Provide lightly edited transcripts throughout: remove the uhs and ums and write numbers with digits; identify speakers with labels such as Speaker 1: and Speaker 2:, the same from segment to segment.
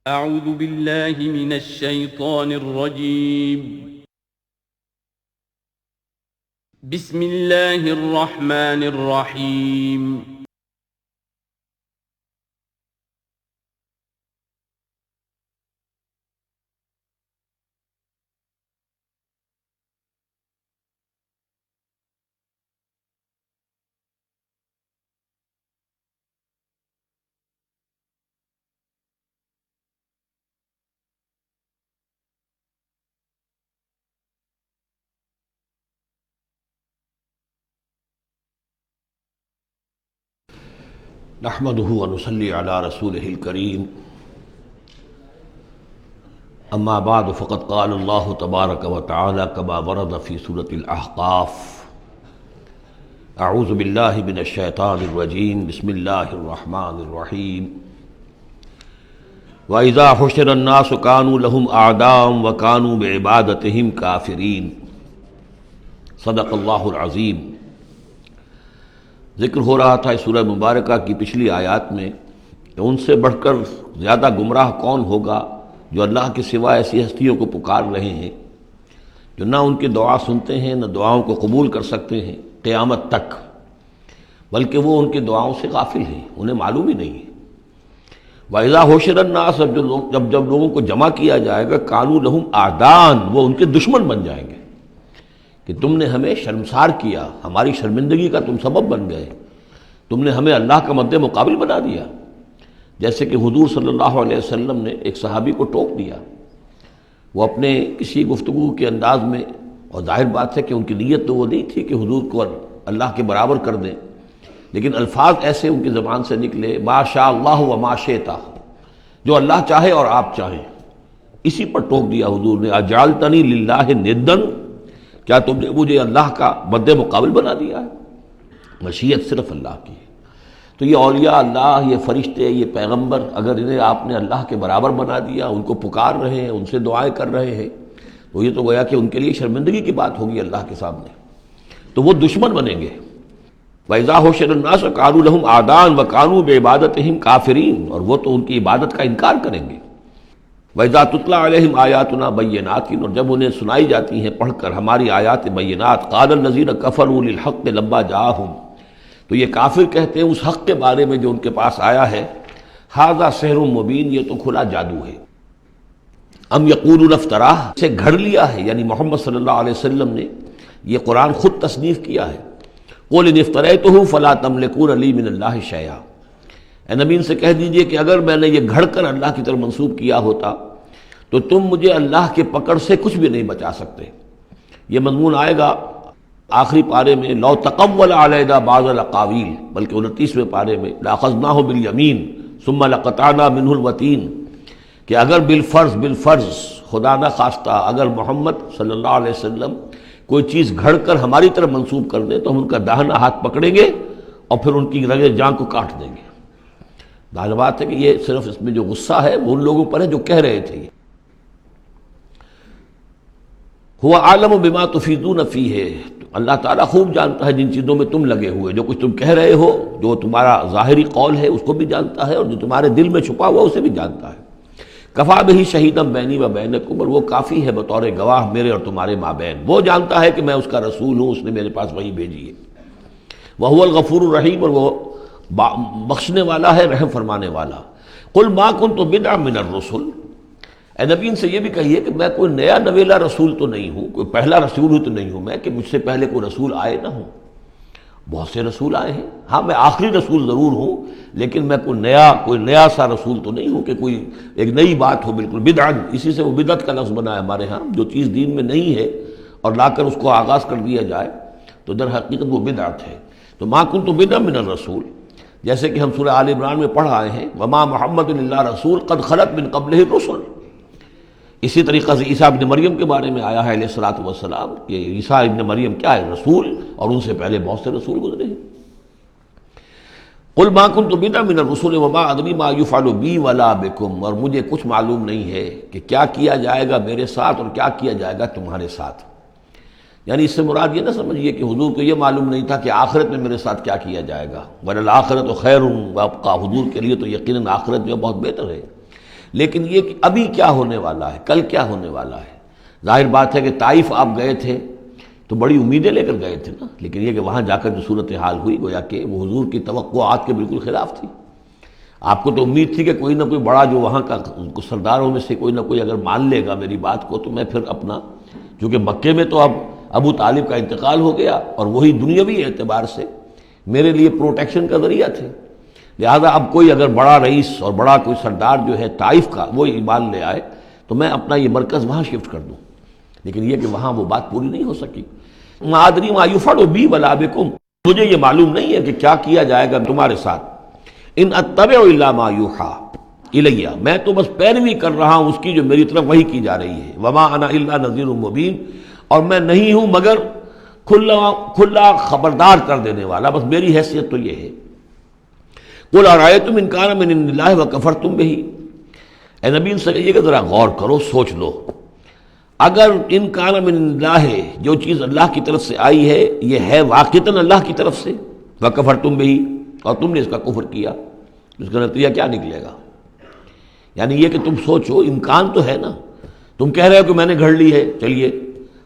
Speaker 1: اعوذ باللہ من الشیطان الرجیم بسم اللہ الرحمن الرحیم
Speaker 2: نحمده ونصلي على رسوله الكريم اما بعد فقد قال الله تبارك وتعالى كما ورد في سورة الأحقاف اعوذ بالله من الشيطان الرجيم بسم الله الرحمن الرحيم وإذا حشر الناس كانوا لهم أعداء وكانوا بعبادتهم كافرين صدق الله العظيم۔ ذکر ہو رہا تھا اس سورہ مبارکہ کی پچھلی آیات میں کہ ان سے بڑھ کر زیادہ گمراہ کون ہوگا جو اللہ کے سوا ایسی ہستیوں کو پکار رہے ہیں جو نہ ان کی دعا سنتے ہیں نہ دعاؤں کو قبول کر سکتے ہیں قیامت تک، بلکہ وہ ان کی دعاؤں سے غافل ہیں، انہیں معلوم ہی نہیں ہے۔ وَإِذَا حُشِرَ النَّاسُ جب لوگوں کو جمع کیا جائے گا كَانُوا لَهُمْ أَعْدَاءً وہ ان کے دشمن بن جائیں گے کہ تم نے ہمیں شرمسار کیا، ہماری شرمندگی کا تم سبب بن گئے، تم نے ہمیں اللہ کا مد مقابل بنا دیا۔ جیسے کہ حضور صلی اللہ علیہ وسلم نے ایک صحابی کو ٹوک دیا، وہ اپنے کسی گفتگو کے انداز میں، اور ظاہر بات ہے کہ ان کی نیت تو وہ نہیں تھی کہ حضور کو اللہ کے برابر کر دیں، لیکن الفاظ ایسے ان کی زبان سے نکلے ما شاء اللہ و ما شئت، جو اللہ چاہے اور آپ چاہیں، اسی پر ٹوک دیا حضور نے، اجعلتنی للہ ندًا، کیا تم نے مجھے اللہ کا مد مقابل بنا دیا ہے؟ مشیت صرف اللہ کی ہے۔ تو یہ اولیاء اللہ، یہ فرشتے، یہ پیغمبر، اگر انہیں آپ نے اللہ کے برابر بنا دیا، ان کو پکار رہے ہیں، ان سے دعائیں کر رہے ہیں، تو یہ تو گویا کہ ان کے لیے شرمندگی کی بات ہوگی اللہ کے سامنے، تو وہ دشمن بنیں گے۔ وَإِذَا حُشِرَ النَّاسُ كَانُوا لَهُمْ أَعْدَاءً وَكَانُوا بِعِبَادَتِهِمْ كَافِرِينَ اور وہ تو ان کی عبادت کا انکار کریں گے۔ وَإِذَا تُتْلَىٰ عَلَيْهِمْ آيَاتُنَا بَيِّنَاتٍ اور جب انہیں سنائی جاتی ہیں پڑھ کر ہماری آیات بینات، قَالَ الَّذِينَ كَفَرُوا لِلْحَقِّ لَمَّا جَاءَهُمْ تو یہ کافر کہتے ہیں اس حق کے بارے میں جو ان کے پاس آیا ہے، هَذَا سِحْرٌ مُبِينٌ یہ تو کھلا جادو ہے۔ ام یقولون افطراہ سے گھڑ لیا ہے، یعنی محمد صلی اللہ علیہ وسلم نے یہ قرآن خود تصنیف کیا ہے۔ قُلْ إِنِ افْتَرَيْتُهُ فَلَا تَمْلِكُونَ لِي مِنَ اللَّهِ شَيْئًا اے نبی ان سے کہہ دیجئے کہ اگر میں نے یہ گھڑ کر اللہ کی طرف منسوب کیا ہوتا تو تم مجھے اللہ کے پکڑ سے کچھ بھی نہیں بچا سکتے۔ یہ مضمون آئے گا آخری پارے میں، لو تقول علینا بعض الاقاویل، بلکہ 29ویں پارے میں لاخذناہ بالیمین ثم لقطعنا منہ الوتین، کہ اگر بالفرض خدا نہ خواستہ اگر محمد صلی اللہ علیہ وسلم کوئی چیز گھڑ کر ہماری طرف منسوب کر دیں تو ہم ان کا داہنا ہاتھ پکڑیں گے اور پھر ان کی رگے جان کو کاٹ دیں گے۔ ظاہر بات ہے کہ یہ صرف اس میں جو غصہ ہے وہ ان لوگوں پر ہے جو کہہ رہے تھے۔ هو عالم بما تفیدون فیہ اللہ تعالیٰ خوب جانتا ہے جن چیزوں میں تم لگے ہوئے، جو کچھ تم کہہ رہے ہو، جو تمہارا ظاہری قول ہے اس کو بھی جانتا ہے، اور جو تمہارے دل میں چھپا ہوا اسے بھی جانتا ہے۔ کفا بہ شہیدا بینی و بینکم اور وہ کافی ہے بطور گواہ میرے اور تمہارے مابین، وہ جانتا ہے کہ میں اس کا رسول ہوں، اس نے میرے پاس وحی بھیجی ہے۔ وہو الغفور الرحیم اور وہ بخشنے والا ہے، رحم فرمانے والا۔ قل ما کنت بدعا من الرسل اے نبی ان سے یہ بھی کہیے کہ میں کوئی نیا نویلا رسول تو نہیں ہوں، کوئی پہلا رسول ہی تو نہیں ہوں میں کہ مجھ سے پہلے کوئی رسول آئے نہ ہوں۔ بہت سے رسول آئے ہیں، ہاں میں آخری رسول ضرور ہوں، لیکن میں کوئی نیا سا رسول تو نہیں ہوں کہ کوئی ایک نئی بات ہو بالکل۔ بدعا اسی سے وہ بدعت کا لفظ بنا ہے ہمارے ہاں، جو چیز دین میں نہیں ہے اور لا کر اس کو آغاز کر دیا جائے تو در حقیقت وہ بدعت ہے۔ تو ما کنت بدعا من الرسول، جیسے کہ ہم سورہ آل عمران میں پڑھ آئے ہیں وما محمد الا رسول قد خلت من قبلہ الرسل۔ اسی طریقہ سے عیسیٰ ابن مریم کے بارے میں آیا ہے علیہ الصلوۃ والسلام کہ عیسیٰ ابن مریم کیا ہے؟ رسول، اور ان سے پہلے بہت سے رسول گزرے ہیں۔ قل ما کنت بدعا من الرسل وما ادری ما یفعل بی ولا بکم اور مجھے کچھ معلوم نہیں ہے کہ کیا کیا جائے گا میرے ساتھ اور کیا کیا جائے گا تمہارے ساتھ۔ یعنی اس سے مراد یہ نہ سمجھیے کہ حضور کو یہ معلوم نہیں تھا کہ آخرت میں میرے ساتھ کیا کیا جائے گا، وللآخرۃ خیر وابقیٰ، حضور کے لیے تو یقیناً آخرت جو بہت بہتر ہے۔ لیکن یہ کہ ابھی کیا ہونے والا ہے، کل کیا ہونے والا ہے۔ ظاہر بات ہے کہ طائف آپ گئے تھے تو بڑی امیدیں لے کر گئے تھے نا، لیکن یہ کہ وہاں جا کر جو صورتحال ہوئی گویا کہ وہ حضور کی توقعات کے بالکل خلاف تھی۔ آپ کو تو امید تھی کہ کوئی نہ کوئی بڑا جو وہاں کا سرداروں میں سے کوئی نہ کوئی اگر مان لے گا میری بات کو تو میں پھر اپنا، چونکہ مکے میں تو اب ابو طالب کا انتقال ہو گیا اور وہی دنیاوی اعتبار سے میرے لیے پروٹیکشن کا ذریعہ تھے، لہذا اب کوئی اگر بڑا رئیس اور بڑا کوئی سردار جو ہے طائف کا وہ ایمان لے آئے تو میں اپنا یہ مرکز وہاں شفٹ کر دوں، لیکن یہ کہ وہاں وہ بات پوری نہیں ہو سکی۔ ما ادری ما یفعل بی ولا بکم، مجھے یہ معلوم نہیں ہے کہ کیا کیا جائے گا تمہارے ساتھ۔ ان اتبع الا ما یوحی الی، میں تو بس پیروی کر رہا ہوں اس کی جو میری طرف وحی کی جا رہی ہے۔ وما انا الا نذیر مبین، اور میں نہیں ہوں مگر کھلا خبردار کر دینے والا، بس میری حیثیت تو یہ ہے۔ قل ارأیتم ان کان من عند اللہ وکفرتم بہ، اے نبی ان سے کہیے کہ ذرا غور کرو، سوچ لو، اگر ان کان من عند اللہ، جو چیز اللہ کی طرف سے آئی ہے یہ ہے واقعتاً اللہ کی طرف سے، وکفرتم بہ، اور تم نے اس کا کفر کیا، اس کا نتیجہ کیا نکلے گا؟ یعنی یہ کہ تم سوچو، امکان تو ہے نا، تم کہہ رہے ہو کہ میں نے گھڑ لی ہے، چلیے،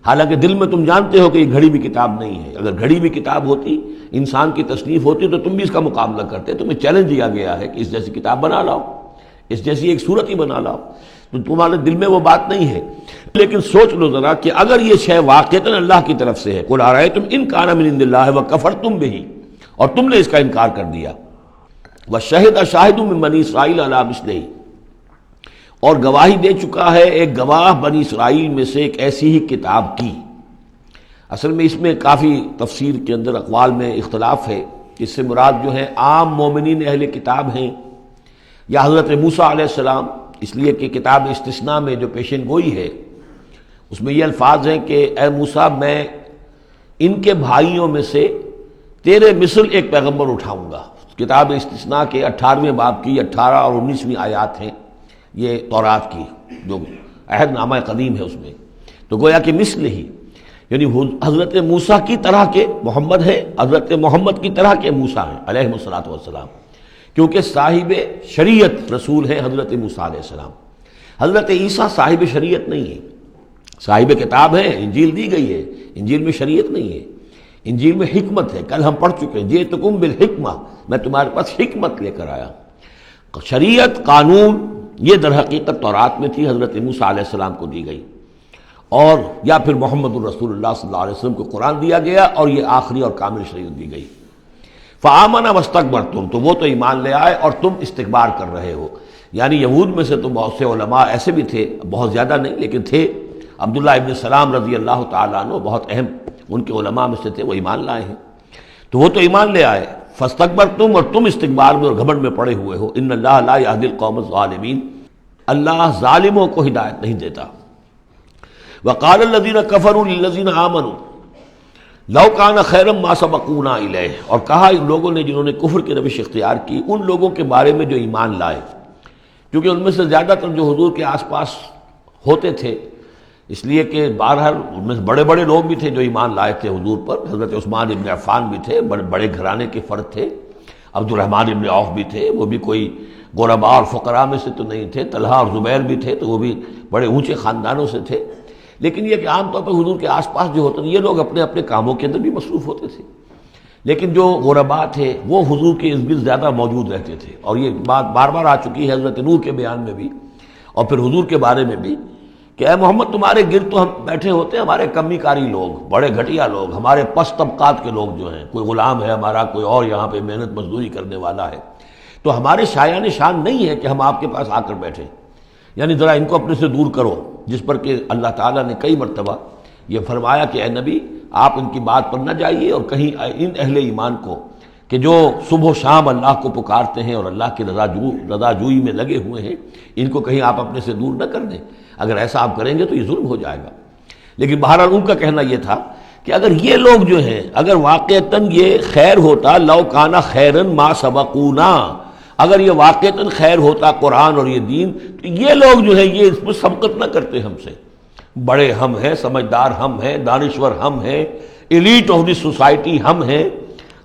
Speaker 2: حالانکہ دل میں تم جانتے ہو کہ یہ گھڑی بھی کتاب نہیں ہے، اگر گھڑی بھی کتاب ہوتی، انسان کی تصنیف ہوتی تو تم بھی اس کا مقابلہ کرتے، تمہیں چیلنج دیا گیا ہے کہ اس جیسی کتاب بنا لاؤ، اس جیسی ایک صورت ہی بنا لاؤ، تو تمہارے دل میں وہ بات نہیں ہے، لیکن سوچ لو ذرا کہ اگر یہ شے واقعتاً اللہ کی طرف سے ہے، قل ارأیتم ان کان من عند اللہ وکفرتم بہ، اور تم نے اس کا انکار کر دیا، وشہد شاہد من بنی اسرائیل علی مثلہ، اور گواہی دے چکا ہے ایک گواہ بنی اسرائیل میں سے ایک ایسی ہی کتاب کی۔ اصل میں اس میں کافی تفسیر کے اندر اقوال میں اختلاف ہے، اس سے مراد جو ہے عام مومنین اہل کتاب ہیں یا حضرت موسیٰ علیہ السلام، اس لیے کہ کتاب استثناء میں جو پیشن گوئی ہے اس میں یہ الفاظ ہیں کہ اے موسیٰ میں ان کے بھائیوں میں سے تیرے مثل ایک پیغمبر اٹھاؤں گا۔ کتاب استثناء کے 18ویں باب کی 18 اور 19ویں آیات ہیں یہ تورات کی، جو عہد نامہ قدیم ہے اس میں، تو گویا کہ مثل ہی، یعنی حضرت موسیٰ کی طرح کے محمد ہے، حضرت محمد کی طرح کے موسیٰ ہیں علیہ الصلوۃ والسلام، کیونکہ صاحب شریعت رسول ہے حضرت موسیٰ علیہ السلام۔ حضرت عیسیٰ صاحب شریعت نہیں ہے، صاحب کتاب ہے، انجیل دی گئی ہے، انجیل میں شریعت نہیں ہے، انجیل میں حکمت ہے، کل ہم پڑھ چکے ہیں جئتکم بالحکمہ، میں تمہارے پاس حکمت لے کر آیا۔ شریعت، قانون، یہ در حقیقت تورات میں تھی، حضرت موسیٰ علیہ السلام کو دی گئی، اور یا پھر محمد الرسول اللہ صلی اللہ علیہ وسلم کو قرآن دیا گیا اور یہ آخری اور کامل شریعت دی گئی۔ فآمنوا واستکبرتم، تو وہ تو ایمان لے آئے اور تم استکبار کر رہے ہو۔ یعنی یہود میں سے تو بہت سے علماء ایسے بھی تھے، بہت زیادہ نہیں لیکن تھے، عبداللہ ابن سلام رضی اللہ تعالیٰ عنہ بہت اہم ان کے علماء میں سے تھے، وہ ایمان لائے ہیں، تو وہ تو ایمان لے آئے۔ فاستکبرتم، اور تم استکبار میں اور گھمنڈ میں پڑے ہوئے ہو۔ ان اللہ لا یہدی القوم الظالمین، اللہ ظالموں کو ہدایت نہیں دیتا۔ وقال الذین کفروا للذین آمنوا لو کان خیرا ما سبقونا الیہ، اور کہا ان لوگوں نے جنہوں نے کفر کی روش اختیار کی ان لوگوں کے بارے میں جو ایمان لائے، کیونکہ ان میں سے زیادہ تر جو حضور کے آس پاس ہوتے تھے، اس لیے کہ بہرحال ان میں بڑے بڑے لوگ بھی تھے جو ایمان لائے تھے حضور پر، حضرت عثمان ابن عفان بھی تھے، بڑے بڑے گھرانے کے فرد تھے، عبد الرحمن ابن عوف بھی تھے، وہ بھی کوئی غرباء اور فقراء میں سے تو نہیں تھے، طلحہ اور زبیر بھی تھے تو وہ بھی بڑے اونچے خاندانوں سے تھے، لیکن یہ کہ عام طور پر حضور کے آس پاس جو ہوتے تھے یہ لوگ اپنے اپنے کاموں کے اندر بھی مصروف ہوتے تھے، لیکن جو غرباء تھے وہ حضور کے ارد گرد زیادہ موجود رہتے تھے، اور یہ بات بار بار آ چکی ہے حضرت نوح کے بیان میں بھی اور پھر حضور کے بارے میں بھی کہ اے محمد تمہارے گرد تو ہم بیٹھے ہوتے ہیں ہمارے کمی کاری لوگ، بڑے گھٹیا لوگ، ہمارے پس طبقات کے لوگ جو ہیں، کوئی غلام ہے ہمارا، کوئی اور یہاں پہ محنت مزدوری کرنے والا ہے، تو ہمارے شایان شان نہیں ہے کہ ہم آپ کے پاس آ کر بیٹھیں، یعنی ذرا ان کو اپنے سے دور کرو، جس پر کہ اللہ تعالیٰ نے کئی مرتبہ یہ فرمایا کہ اے نبی آپ ان کی بات پر نہ جائیے، اور کہیں ان اہل ایمان کو کہ جو صبح و شام اللہ کو پکارتے ہیں اور اللہ کی رضا جوئی میں لگے ہوئے ہیں، ان کو کہیں آپ اپنے سے دور نہ کر دیں، اگر ایسا آپ کریں گے تو یہ ظلم ہو جائے گا۔ لیکن بہرحال ان کا کہنا یہ تھا کہ اگر یہ لوگ جو ہیں، اگر واقعتاً یہ خیر ہوتا، لو کانا خیرن ما سبقونا، اگر یہ واقعتاً خیر ہوتا قرآن اور یہ دین، تو یہ لوگ جو ہیں یہ اس میں سبقت نہ کرتے ہم سے، بڑے ہم ہیں، سمجھدار ہم ہیں، دانشور ہم ہیں، ایلیٹ آف دی سوسائٹی ہم ہیں،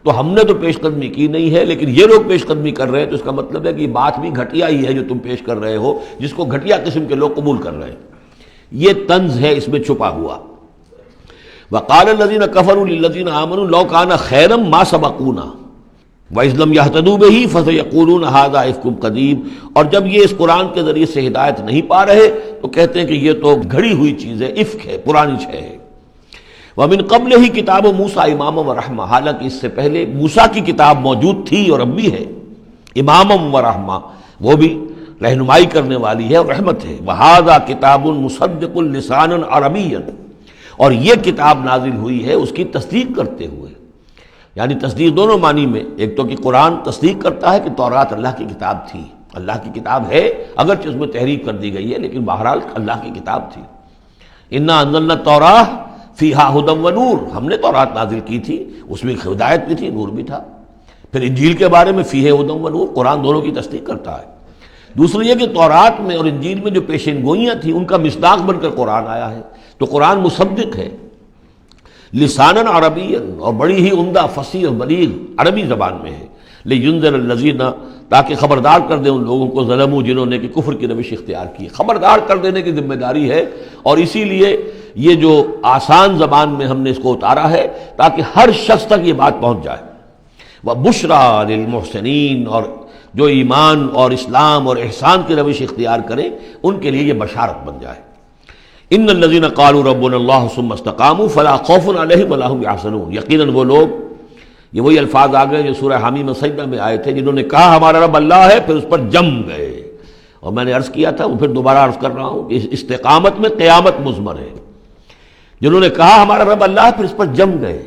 Speaker 2: تو ہم نے تو پیش قدمی کی نہیں ہے، لیکن یہ لوگ پیش قدمی کر رہے ہیں، تو اس کا مطلب ہے کہ یہ بات بھی گھٹیا ہی ہے جو تم پیش کر رہے ہو، جس کو گھٹیا قسم کے لوگ قبول کر رہے ہیں۔ یہ طنز ہے اس میں چھپا ہوا۔ وقال الذين كفروا للذين آمنوا لو كان خيرا ما سبقونا وَإِذْ لَمْ يَهْتَدُوا بِهِ فَسَيَقُولُونَ هَذَا إِفْكٌ قَدِيمٌ، اور جب یہ اس قرآن کے ذریعے سے ہدایت نہیں پا رہے تو کہتے ہیں کہ یہ تو گھڑی ہوئی چیز ہے، افک ہے، پرانی شے ہے۔ وَمِن قَبْلِهِ كِتَابُ مُوسَىٰ إِمَامًا وَرَحْمَةً، حالانکہ اس سے پہلے موسیٰ کی کتاب موجود تھی اور اب بھی ہے، امامًا وَرَحْمَةً، وہ بھی رہنمائی کرنے والی ہے اور رحمت ہے۔ وَهَذَا كِتَابٌ مُصَدِّقٌ لِسَانًا عَرَبِيًّا، اور یہ کتاب نازل ہوئی ہے اس کی تصدیق کرتے ہوئے، یعنی تصدیق دونوں معنی میں، ایک تو کہ قرآن تصدیق کرتا ہے کہ تورات اللہ کی کتاب تھی، اللہ کی کتاب ہے، اگرچہ اس میں تحریف کر دی گئی ہے لیکن بہرحال اللہ کی کتاب تھی۔ انا انزلنا التوراۃ فیہا ھدی ونور، ہم نے تورات نازل کی تھی، اس میں ہدایت بھی تھی، نور بھی تھا۔ پھر انجیل کے بارے میں فیہ ھدی ونور، قرآن دونوں کی تصدیق کرتا ہے۔ دوسری یہ کہ تورات میں اور انجیل میں جو پیشین گوئیاں تھیں ان کا مصداق بن کر قرآن آیا ہے، تو قرآن مصدق ہے، لسانًا عربیًا، اور بڑی ہی عمدہ فصیح اور بلیغ عربی زبان میں ہے، لینذر الذین، تاکہ خبردار کر دیں ان لوگوں کو ظلموا، جنہوں نے کہ کفر کی روش اختیار کی، خبردار کر دینے کی ذمہ داری ہے، اور اسی لیے یہ جو آسان زبان میں ہم نے اس کو اتارا ہے تاکہ ہر شخص تک یہ بات پہنچ جائے۔ وبشریٰ للمحسنین، اور جو ایمان اور اسلام اور احسان کی روش اختیار کریں ان کے لیے یہ بشارت بن جائے۔ ان الذین قالوا ربنا اللہ ثم استقاموا فلا خوف علیہم ولا هم یحزنون، یقیناً وہ لوگ، یہ وہی الفاظ آ گئے جو سورہ حمیم سجدہ میں آئے تھے، جنہوں نے کہا ہمارا رب اللہ ہے پھر اس پر جم گئے، اور میں نے عرض کیا تھا، وہ پھر دوبارہ عرض کر رہا ہوں کہ استقامت میں قیامت مضمر ہے۔ جنہوں نے کہا ہمارا رب اللہ ہے پھر اس پر جم گئے،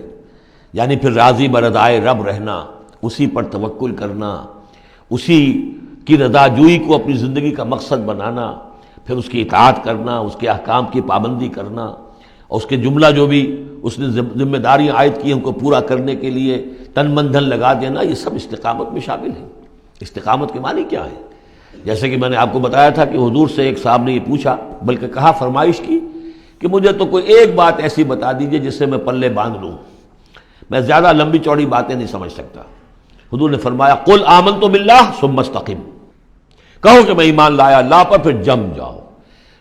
Speaker 2: یعنی پھر راضی برضائے رب رہنا، اسی پر توکل کرنا، اسی کی رضا جوئی کو اپنی زندگی کا مقصد بنانا، پھر اس کی اطاعت کرنا، اس کے احکام کی پابندی کرنا، اور اس کے جملہ جو بھی اس نے ذمہ داریاں عائد کی ان کو پورا کرنے کے لیے تن من دھن لگا دینا، یہ سب استقامت میں شامل ہے۔ استقامت کے معنی کیا ہے؟ جیسے کہ میں نے آپ کو بتایا تھا کہ حضور سے ایک صاحب نے یہ پوچھا، بلکہ کہا، فرمائش کی کہ مجھے تو کوئی ایک بات ایسی بتا دیجئے جس سے میں پلے باندھ لوں، میں زیادہ لمبی چوڑی باتیں نہیں سمجھ سکتا۔ حضور نے فرمایا، قل آمنت باللہ ثم استقم، کہو کہ میں ایمان لایا اللہ پر، پھر جم جاؤ،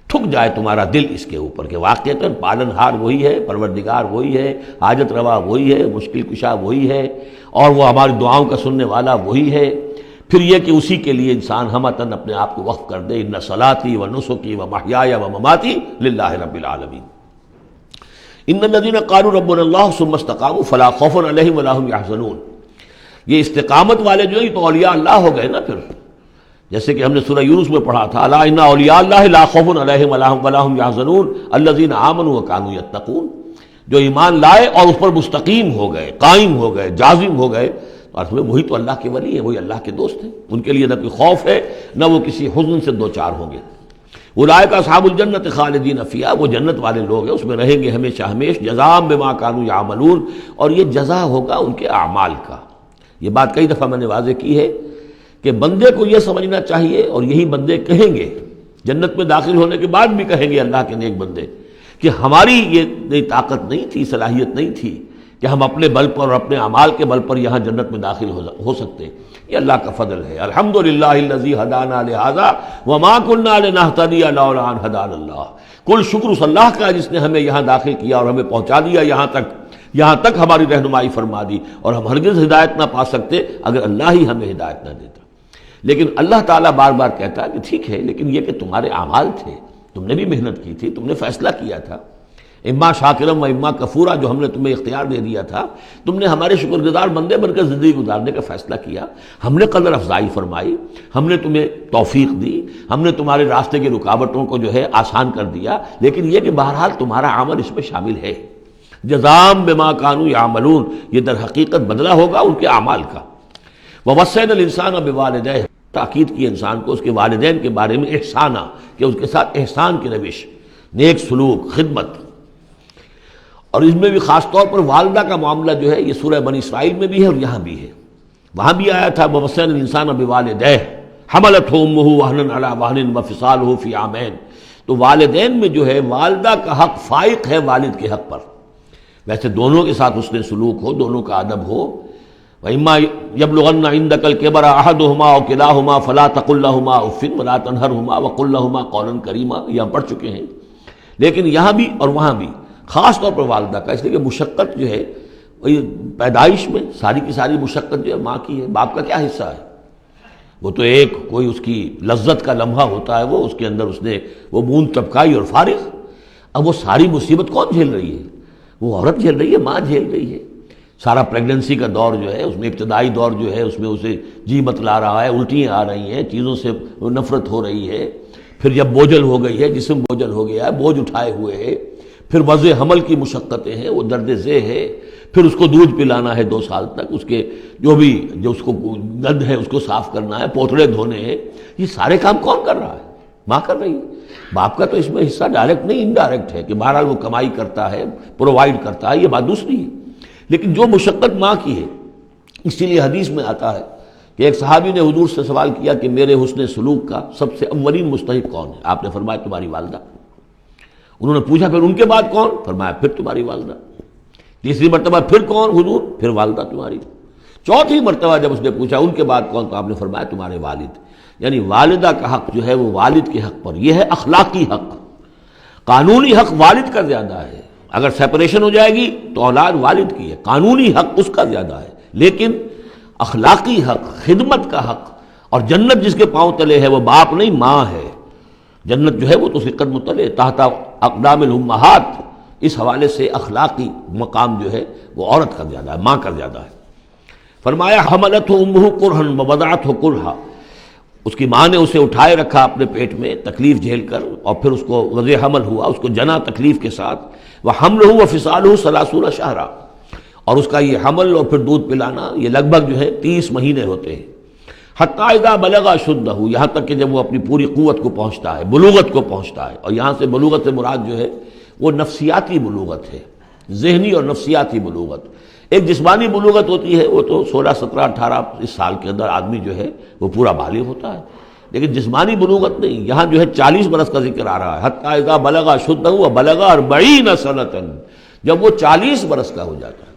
Speaker 2: ٹھک جائے تمہارا دل اس کے اوپر کہ واقعتاً پالن ہار وہی ہے، پروردگار وہی ہے، حاجت روا وہی ہے، مشکل کشا وہی ہے، اور وہ ہماری دعاؤں کا سننے والا وہی ہے۔ پھر یہ کہ اسی کے لیے انسان ہمتاً اپنے آپ کو وقف کر دے، ان صلاتی و نسکی و محیای و مماتی للہ رب العالمین۔ ان الذین قالوا ربنا اللہ ثم استقاموا فلا خوف علیہم ولا هم یحزنون، یہ استقامت والے جو ہیں یہ تو اولیاء اللہ ہو گئے نا۔ پھر جیسے کہ ہم نے سورہ یونس میں پڑھا تھا، الا ان اولیاء اللہ لا خوف علیہم ولا هم یحزنون الذین آمنوا وکانوا یتقون، جو ایمان لائے اور اس پر مستقیم ہو گئے، قائم ہو گئے، جازم ہو گئے، اور وہی تو اللہ کے ولی ہیں، وہی اللہ کے دوست ہیں، ان کے لیے نہ کوئی خوف ہے نہ وہ کسی حزن سے دوچار ہوں گے۔ اولئک اصحاب الجنت خالدین فیہا، وہ جنت والے لوگ ہیں، اس میں رہیں گے ہمیشہ ہمیش، جزاء بما کانوا یعملون، اور یہ جزا ہوگا ان کے اعمال کا۔ یہ بات کئی دفعہ میں نے واضح کی ہے کہ بندے کو یہ سمجھنا چاہیے، اور یہی بندے کہیں گے جنت میں داخل ہونے کے بعد بھی کہیں گے اللہ کے نیک بندے، کہ ہماری یہ طاقت نہیں تھی، صلاحیت نہیں تھی کہ ہم اپنے بل پر اور اپنے اعمال کے بل پر یہاں جنت میں داخل ہو سکتے، یہ اللہ کا فضل ہے۔ الحمدللہ الذی ہدانا لہذا وما کنا لنہتدی لولا ان ہدانا اللہ، کل شکر اس اللہ کا جس نے ہمیں یہاں داخل کیا اور ہمیں پہنچا دیا یہاں تک ہماری رہنمائی فرما دی، اور ہم ہرگز ہدایت نہ پا سکتے اگر اللہ ہی ہمیں ہدایت نہ دیتا۔ لیکن اللہ تعالیٰ بار بار کہتا ہے کہ ٹھیک ہے، لیکن یہ کہ تمہارے اعمال تھے، تم نے بھی محنت کی تھی، تم نے فیصلہ کیا تھا، اما شاکرم و اما کفورا، جو ہم نے تمہیں اختیار دے دیا تھا، تم نے ہمارے شکر گزار بندے بن کر زندگی گزارنے کا فیصلہ کیا، ہم نے قدر افزائی فرمائی، ہم نے تمہیں توفیق دی، ہم نے تمہارے راستے کی رکاوٹوں کو جو ہے آسان کر دیا، لیکن یہ کہ بہرحال تمہارا عمل اس میں شامل ہے۔ جزاء بما کانوا یعملون، یہ در حقیقت بدلہ ہوگا ان کے اعمال کا۔ ووصینا الانسان بوالدیہ، تاکید کی انسان کو اس کے والدین کے بارے میں احسانہ، کہ اس کے ساتھ احسان کی روش، نیک سلوک، خدمت، اور اس میں بھی خاص طور پر والدہ کا معاملہ جو ہے یہ سورہ بنی اسرائیل میں بھی ہے اور یہاں بھی ہے۔ وہاں بھی آیا تھا ووصینا الانسان بوالدیہ حملتہ امہ وہنا علی وہن وفصالہ فی عامین، تو والدین میں جو ہے والدہ کا حق فائق ہے والد کے حق پر، ویسے دونوں کے ساتھ حسن سلوک ہو، دونوں کا ادب ہو، وَإِمَّا يَبْلُغَنَّ عِندَكَ الْكِبَرَ أَحَدُهُمَا أَوْ كِلَاهُمَا فَلَا تَقُل لَّهُمَا أُفٍّ وَلَا تَنْهَرْهُمَا وَقُل لَّهُمَا قَوْلًا كَرِيمًا، یہ ہم پڑھ چکے ہیں. لیکن یہاں بھی اور وہاں بھی خاص طور پر والدہ کا، اس لیے کہ مشقت جو ہے پیدائش میں ساری کی ساری مشقت جو ہے ماں کی ہے. باپ کا کیا حصہ ہے؟ وہ تو ایک کوئی اس کی لذت کا لمحہ ہوتا ہے، وہ اس کے اندر اس نے وہ بوند ٹپکائی اور فارغ. اب وہ ساری مصیبت کون جھیل رہی ہے؟ وہ عورت جھیل رہی ہے، ماں جھیل رہی ہے. سارا پریگننسی کا دور جو ہے، اس میں ابتدائی دور جو ہے، اس میں اسے جی متلا رہا ہے، الٹیاں آ رہی ہیں، چیزوں سے نفرت ہو رہی ہے. پھر جب بوجھل ہو گئی ہے، جسم بوجھل ہو گیا ہے، بوجھ اٹھائے ہوئے ہے، پھر وضع حمل کی مشقتیں ہیں، وہ درد ذیل ہے، پھر اس کو دودھ پلانا ہے 2 سال تک، اس کے جو اس کو گند ہے اس کو صاف کرنا ہے، پوتڑے دھونے ہیں. یہ سارے کام کون کر رہا ہے؟ ماں کر رہی ہے. باپ کا تو اس میں حصہ ڈائریکٹ نہیں، انڈائریکٹ ہے کہ بہرحال وہ کمائی کرتا ہے، پرووائڈ کرتا ہے، یہ بات دوسری ہے. لیکن جو مشقت ماں کی ہے، اسی لیے حدیث میں آتا ہے کہ ایک صحابی نے حضور سے سوال کیا کہ میرے حسن سلوک کا سب سے اولین مستحق کون ہے؟ آپ نے فرمایا تمہاری والدہ. انہوں نے پوچھا پھر ان کے بعد کون؟ فرمایا پھر تمہاری والدہ. تیسری مرتبہ پھر کون؟ حضور پھر والدہ تمہاری. چوتھی مرتبہ جب اس نے پوچھا ان کے بعد کون، تو آپ نے فرمایا تمہارے والد. یعنی والدہ کا حق جو ہے وہ والد کے حق پر، یہ ہے اخلاقی حق. قانونی حق والد کا زیادہ ہے، اگر سیپریشن ہو جائے گی تو اولاد والد کی ہے، قانونی حق اس کا زیادہ ہے. لیکن اخلاقی حق، خدمت کا حق، اور جنت جس کے پاؤں تلے ہے وہ باپ نہیں ماں ہے. جنت جو ہے وہ تو اس کے قدم تلے تحت اقدام الامہات. اس حوالے سے اخلاقی مقام جو ہے وہ عورت کا زیادہ ہے، ماں کا زیادہ ہے. فرمایا حملتہ امہ کرہا ووضعتہ کرہا، اس کی ماں نے اسے اٹھائے رکھا اپنے پیٹ میں تکلیف جھیل کر، اور پھر اس کو وضع حمل ہوا، اس کو جنا تکلیف کے ساتھ. وحملہ وفصالہ 30 شہرا، اور اس کا یہ حمل اور پھر دودھ پلانا یہ لگ بھگ جو ہے 30 مہینے ہوتے ہیں. حتی اذا بلغ اشدہ، یہاں تک کہ جب وہ اپنی پوری قوت کو پہنچتا ہے، بلوغت کو پہنچتا ہے. اور یہاں سے بلوغت سے مراد جو ہے وہ نفسیاتی بلوغت ہے، ذہنی اور نفسیاتی بلوغت. ایک جسمانی بلوغت ہوتی ہے، وہ تو 16 17 18 اس سال کے اندر آدمی جو ہے وہ پورا بالغ ہوتا ہے. لیکن جسمانی بلوغت نہیں، یہاں جو ہے 40 برس کا ذکر آ رہا ہے. حتی اذا بلغ اشدہ وبلغ 40 سنۃ، جب وہ 40 برس کا ہو جاتا ہے.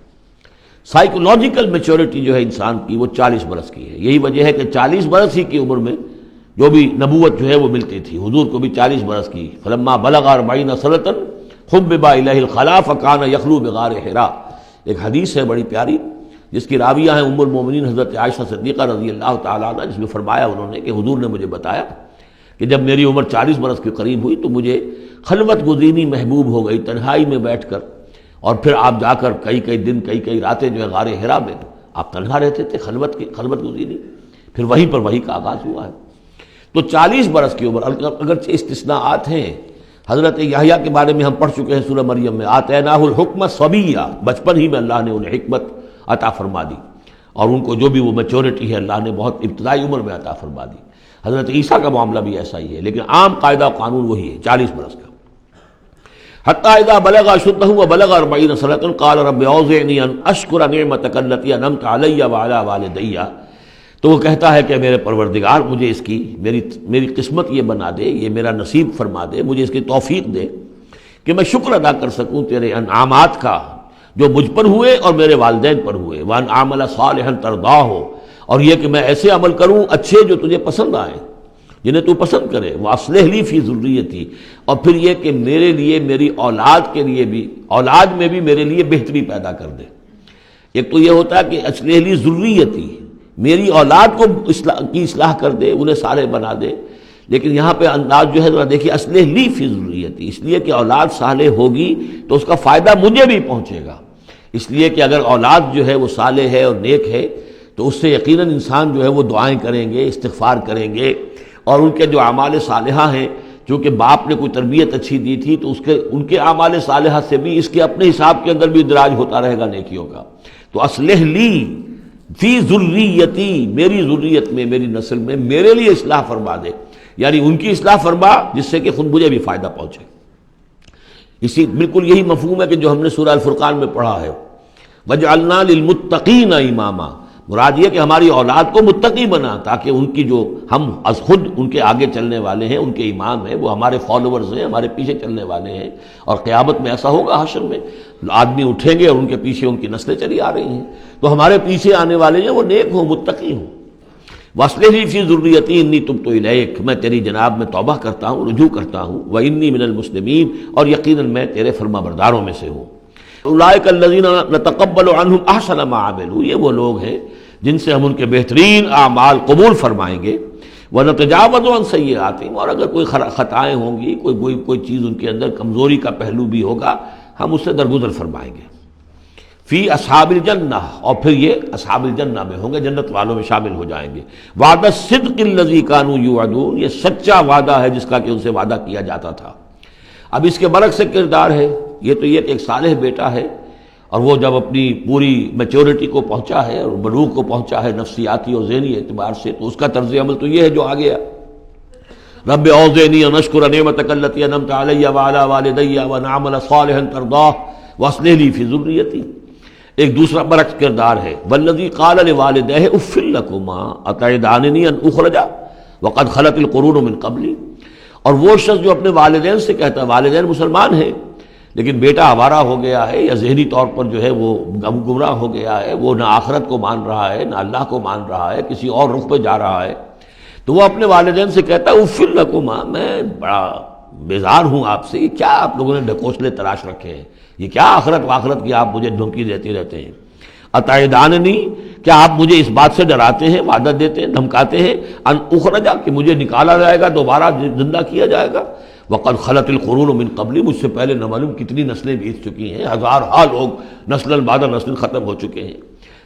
Speaker 2: سائیکولوجیکل میچورٹی جو ہے انسان کی وہ 40 برس کی ہے. یہی وجہ ہے کہ 40 برس ہی کی عمر میں جو بھی نبوت جو ہے وہ ملتی تھی. حضور کو بھی 40 برس کی. فلما بلغ 40 سنۃ حبب الیہ الخلاء فکان یخلو بغار حراء. ایک حدیث ہے بڑی پیاری جس کی راویہ ہیں ام المومنین حضرت عائشہ صدیقہ رضی اللہ تعالیٰ عنہ، جس میں فرمایا انہوں نے کہ حضور نے مجھے بتایا کہ جب میری عمر 40 برس کے قریب ہوئی تو مجھے خلوت گزینی محبوب ہو گئی، تنہائی میں بیٹھ کر. اور پھر آپ جا کر کئی دن کئی راتیں جو ہے غار حرا میں آپ تنہا رہتے تھے، خلوت گزینی. پھر وہیں پر وہی کا آغاز ہوا ہے. تو 40 برس کی عمر، اگرچہ استثناءات ہیں. حضرت یحییٰ کے بارے میں ہم پڑھ چکے ہیں سورہ مریم میں، آتیناہ الحکم صبیہ، بچپن ہی میں اللہ نے انہیں حکمت عطا فرما دی، اور ان کو جو بھی وہ میچورٹی ہے اللہ نے بہت ابتدائی عمر میں عطا فرما دی. حضرت عیسیٰ کا معاملہ بھی ایسا ہی ہے، لیکن عام قاعدہ قانون وہی ہے 40 برس کا. حتی اذا بلغ اشدہ وبلغ 40 سنۃ قال رب اوزعنی ان اشکر نعمتک التی انعمت علی وعلی والدی. تو وہ کہتا ہے کہ میرے پروردگار مجھے اس کی میری قسمت یہ بنا دے، یہ میرا نصیب فرما دے، مجھے اس کی توفیق دے کہ میں شکر ادا کر سکوں تیرے انعامات کا جو مجھ پر ہوئے اور میرے والدین پر ہوئے. وان اعمل صالحا ترضاہ، اور یہ کہ میں ایسے عمل کروں اچھے جو تجھے پسند آئیں، جنہیں تو پسند کرے. واصلح لی فی ذریتی، اور پھر یہ کہ میرے لیے میری اولاد کے لیے بھی، اولاد میں بھی میرے لیے بہتری پیدا کر دے. ایک تو یہ ہوتا ہے کہ اصلح لی ذریتی، میری اولاد کو اصلاح کر دے، انہیں صالح بنا دے. لیکن یہاں پہ انداز جو ہے ذرا دیکھیے، اصلح لی فی ذریتی، اس لیے کہ اولاد صالح ہوگی تو اس کا فائدہ مجھے بھی پہنچے گا. اس لیے کہ اگر اولاد جو ہے وہ صالح ہے اور نیک ہے تو اس سے یقیناً انسان جو ہے وہ دعائیں کریں گے، استغفار کریں گے، اور ان کے جو اعمال صالحہ ہیں، چونکہ باپ نے کوئی تربیت اچھی دی تھی تو ان کے اعمال صالحہ سے بھی اس کے اپنے حساب کے اندر بھی اندراج ہوتا رہے گا نیکیوں کا. تو اصلح لی فی ذریتی، میری ذریت میں، میری نسل میں میرے لیے اصلاح فرما دے، یعنی ان کی اصلاح فرما جس سے کہ خود مجھے بھی فائدہ پہنچے. اسی بالکل یہی مفہوم ہے کہ جو ہم نے سورہ الفرقان میں پڑھا ہے، وَجْعَلْنَا لِلْمُتَّقِينَ إِمَامًا. مراد یہ کہ ہماری اولاد کو متقی بنا، تاکہ ان کی جو ہم از خود ان کے آگے چلنے والے ہیں، ان کے امام ہیں، وہ ہمارے فالوورز ہیں، ہمارے پیچھے چلنے والے ہیں، اور قیامت میں ایسا ہوگا حشر میں آدمی اٹھیں گے اور ان کے پیچھے ان کی نسلیں چلی آ رہی ہیں، تو ہمارے پیچھے آنے والے ہیں وہ نیک ہوں، متقی ہوں۔ وَأَصْلِحْ فِي ذُرِّيَّتِي إِنِّي تُبْتُ إِلَيْكَ، میں تیری جناب میں توبہ کرتا ہوں، رجوع کرتا ہوں، وَإِنِّي مِنَ الْمُسْلِمِينَ، اور یقیناً میں تیرے فرما برداروں میں سے ہوں۔ أُولَٰئِكَ الَّذِينَ نَتَقَبَّلُ عَنْهُمْ أَحْسَنَ مَا عَمِلُوا، یہ وہ لوگ ہیں جن سے ہم ان کے بہترین اعمال قبول فرمائیں گے، وَنَتَجَاوَزُ عَنْ سَيِّئَاتِهِمْ، اور اگر کوئی خطائیں ہوں گی، کوئی چیز ان کے اندر کمزوری کا پہلو بھی ہوگا، ہم اس سے درگزر فرمائیں گے۔ فی اصحاب الجنہ، اور پھر یہ اصحاب الجنہ میں ہوں گے، جنت والوں میں شامل ہو جائیں گے۔ وعد الصدق الذی کانوا یوعدون، یہ سچا وعدہ ہے جس کا کہ ان سے وعدہ کیا جاتا تھا۔ اب اس کے برعکس سے کردار ہے، یہ تو یہ کہ ایک صالح بیٹا ہے، اور وہ جب اپنی پوری میچورٹی کو پہنچا ہے اور بلوغ کو پہنچا ہے نفسیاتی اور ذہنی اعتبار سے، تو اس کا طرز عمل تو یہ ہے جو آگے ہے، رب اوزعنی ان اشکر نعمتک التی انعمت علی وعلی والدی وان اعمل صالحا ترضاہ واصلح لی فی ذریتی۔ ایک دوسرا برعکس کردار ہے، والذی قال لوالدیہ اف لکما اتعداننی ان اخرج وقد خلت القرون من قبلی، اور وہ شخص جو اپنے والدین سے کہتا ہے، والدین مسلمان ہیں لیکن بیٹا آوارہ ہو گیا ہے یا ذہنی طور پر جو ہے وہ گمراہ ہو گیا ہے، وہ نہ آخرت کو مان رہا ہے نہ اللہ کو مان رہا ہے، کسی اور رخ پہ جا رہا ہے، تو وہ اپنے والدین سے کہتا ہے اف لکما، میں بڑا بیزار ہوں آپ سے، یہ کیا آپ لوگوں نے ڈھکوسلے تراش رکھے ہیں، یہ کیا آخرت واخرت کی آپ مجھے دھمکی دیتے رہتے ہیں، اتعداننی، کیا آپ مجھے اس بات سے ڈراتے ہیں، وعدہ دیتے ہیں، دھمکاتے ہیں، ان اخرجا، کہ مجھے نکالا جائے گا، دوبارہ زندہ کیا جائے گا، وقد خلت القرون من قبلی، مجھ سے پہلے نہ معلوم کتنی نسلیں بیت چکی ہیں، ہزارہا لوگ نسل بعد نسل ختم ہو چکے ہیں،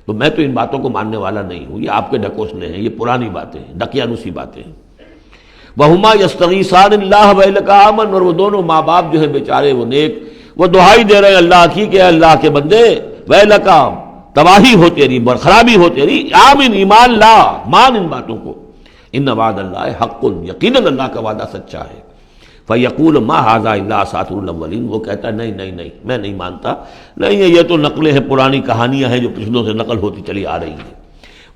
Speaker 2: تو میں تو ان باتوں کو ماننے والا نہیں ہوں، یہ آپ کے ڈھکوسلے ہیں، یہ پرانی باتیں ہیں، دقیانوسی باتیں ہیں۔ وہما یستغیثان اللہ ویلک آمن، اور وہ دونوں ماں باپ جو ہیں بیچارے وہ نیک، وہ دعائی دے رہے ہیں اللہ کی کہ اللہ کے بندے، ویلک، تباہی ہو تیری، خرابی ہو تیری، آمن، ایمان لا، مان ان باتوں کو، ان وعد اللہ حق، یقیناً اللہ کا وعدہ سچا ہے۔ فیقول ما ھذا الا اساطیر الاولین، وہ کہتا ہے نہیں نہیں نہیں، میں نہیں مانتا، نہیں یہ تو نقلیں ہیں، پرانی کہانیاں ہیں جو پچھلوں سے نقل ہوتی چلی آ رہی ہیں۔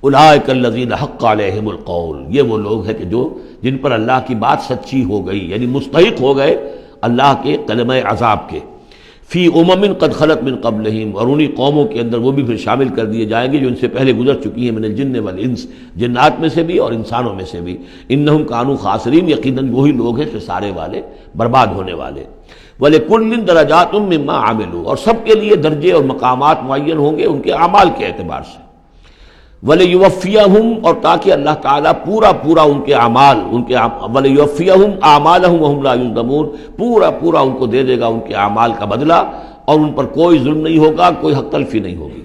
Speaker 2: اولئک الذین حق علیہم القول، یہ وہ لوگ ہیں کہ جن پر اللہ کی بات سچی ہو گئی، یعنی مستحق ہو گئے اللہ کے کلمہ عذاب کے، فی امم قد خلت من قبلہم، اور انہی قوموں کے اندر وہ بھی پھر شامل کر دیے جائیں گے جو ان سے پہلے گزر چکی ہیں، من الجن والانس، جنات میں سے بھی اور انسانوں میں سے بھی، انہم کانوا خاسرین، یقیناً وہی لوگ ہیں خسارے والے، برباد ہونے والے۔ وَلِكُلٍّ دَرَجَاتٌ مِّمَّا عَمِلُوا، اور سب کے لیے درجے اور مقامات معین ہوں گے ان کے اعمال کے اعتبار سے۔ وَلِيُوَفِّيَهُمْ، اور تاکہ اللہ تعالیٰ پورا ان کے اعمال، وَلِيُوَفِّيَهُمْ أَعْمَالَهُمْ وَهُمْ لَا يُظْلَمُونَ، پورا ان کو دے دے گا ان کے اعمال کا بدلہ، اور ان پر کوئی ظلم نہیں ہوگا، کوئی حق تلفی نہیں ہوگی۔